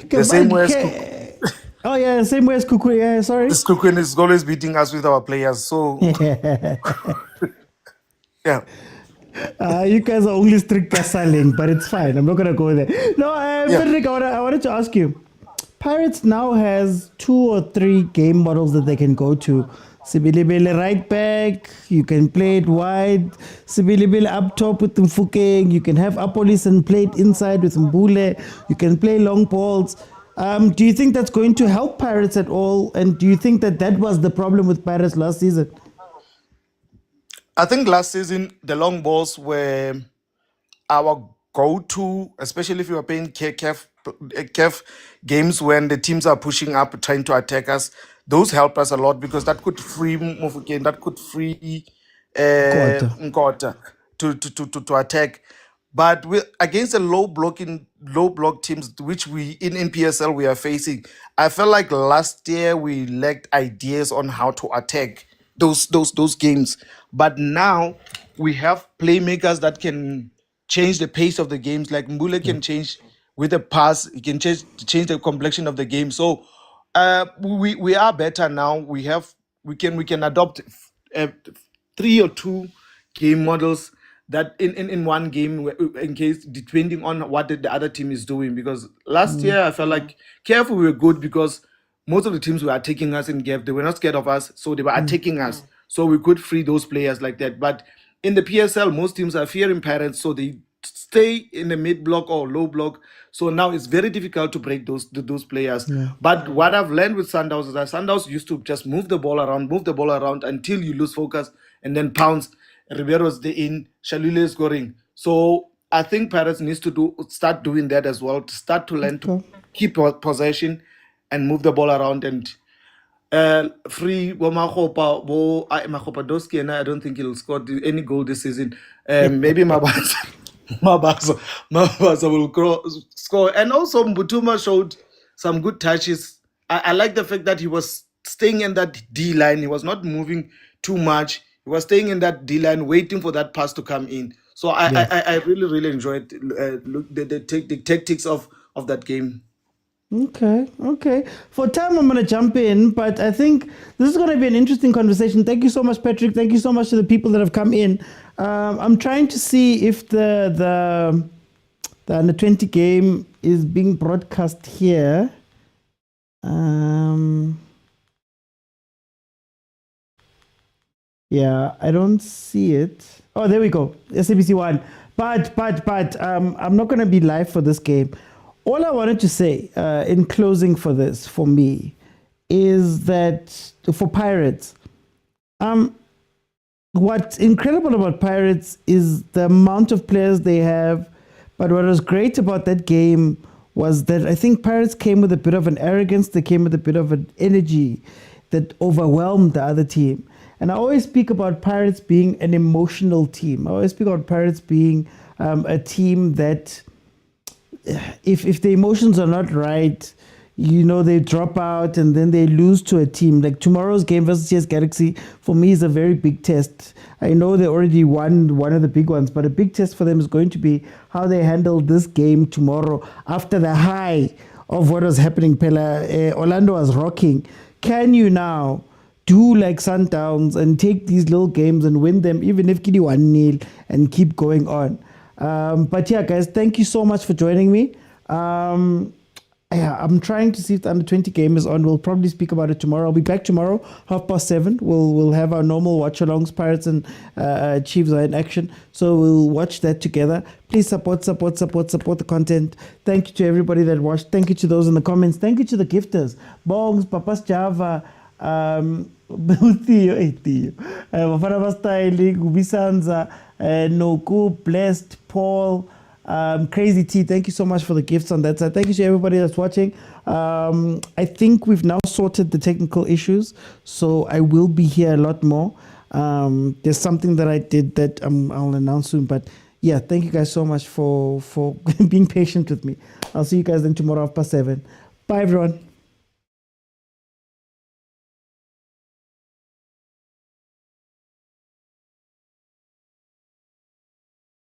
The same way as Oh yeah, same way as Kuku. Yeah, sorry. Kuku is always beating us with our players. So yeah. You guys are only strict selling, but it's fine. I'm not gonna go there. No, Patrick, I wanted to ask you. Pirates now has 2 or 3 game models that they can go to. Sibilibele right back, you can play it wide. Sibilibele up top with Mfukeng. You can have Apolis and play it inside with Mbule. You can play long balls. Do you think that's going to help Pirates at all? And do you think that was the problem with Pirates last season? I think last season the long balls were our go-to, especially if you are playing CAF games when the teams are pushing up, trying to attack us. Those help us a lot because that could free Mofokeng, that could free Nkota to attack. But against the low block teams, which we in PSL we are facing, I felt like last year we lacked ideas on how to attack those games. But now we have playmakers that can change the pace of the games. Like Mbule can change with a pass, he can change the complexion of the game. So we are better now. We can adopt 3 or 2 game models that in one game in case depending on what the other team is doing. Because last year I felt like CAF we were good because most of the teams were attacking us in CAF. They were not scared of us, so they were attacking us. So we could free those players like that. But in the PSL, most teams are fearing Pirates, so they stay in the mid block or low block. So now it's very difficult to break those players. Yeah. But what I've learned with Sundowns is that Sundowns used to just move the ball around until you lose focus and then pounce. Ribero's in, Shalule is scoring. So I think Pirates needs to start doing that as well, to start to learn to keep possession and move the ball around and free Makopa Doski, and I don't think he'll score any goal this season. Maybe Mabasa will score. And also Mbutuma showed some good touches. I like the fact that he was staying in that D line. He was not moving too much. He was staying in that D line, waiting for that pass to come in. So I really enjoyed the tactics of that game. Okay. For time, I'm going to jump in, but I think this is going to be an interesting conversation. Thank you so much, Patrick. Thank you so much to the people that have come in. I'm trying to see if the under 20 game is being broadcast here. Yeah, I don't see it. Oh, there we go. SABC 1. But I'm not going to be live for this game. All I wanted to say in closing for me, is that for Pirates, what's incredible about Pirates is the amount of players they have. But what was great about that game was that I think Pirates came with a bit of an arrogance. They came with a bit of an energy that overwhelmed the other team. And I always speak about Pirates being an emotional team. I always speak about Pirates being a team that if the emotions are not right, they drop out and then they lose to a team. Like tomorrow's game versus CS Galaxy, for me, is a very big test. I know they already won one of the big ones, but a big test for them is going to be how they handle this game tomorrow after the high of what was happening. Orlando was rocking. Can you now do like Sundowns and take these little games and win them, even if Kidi 1-0, and keep going on? But yeah, guys, thank you so much for joining me. I'm trying to see if the under 20 game is on. We'll probably speak about it tomorrow. I'll be back tomorrow, 7:30. We'll have our normal watch-alongs. Pirates and Chiefs are in action, so we'll watch that together. Please support the content. Thank you to everybody that watched. Thank you to those in the comments. Thank you to the gifters. Bongs, Papas Java, Theo, Bafana Bafana, Gubisanza, Noku, Blessed, Paul, Crazy T. Thank you so much for the gifts on that side. Thank you to everybody that's watching. I think we've now sorted the technical issues, so I will be here a lot more. There's something that I did that I'll announce soon, but yeah, thank you guys so much for being patient with me. I'll see you guys then tomorrow 7:30. Bye, everyone.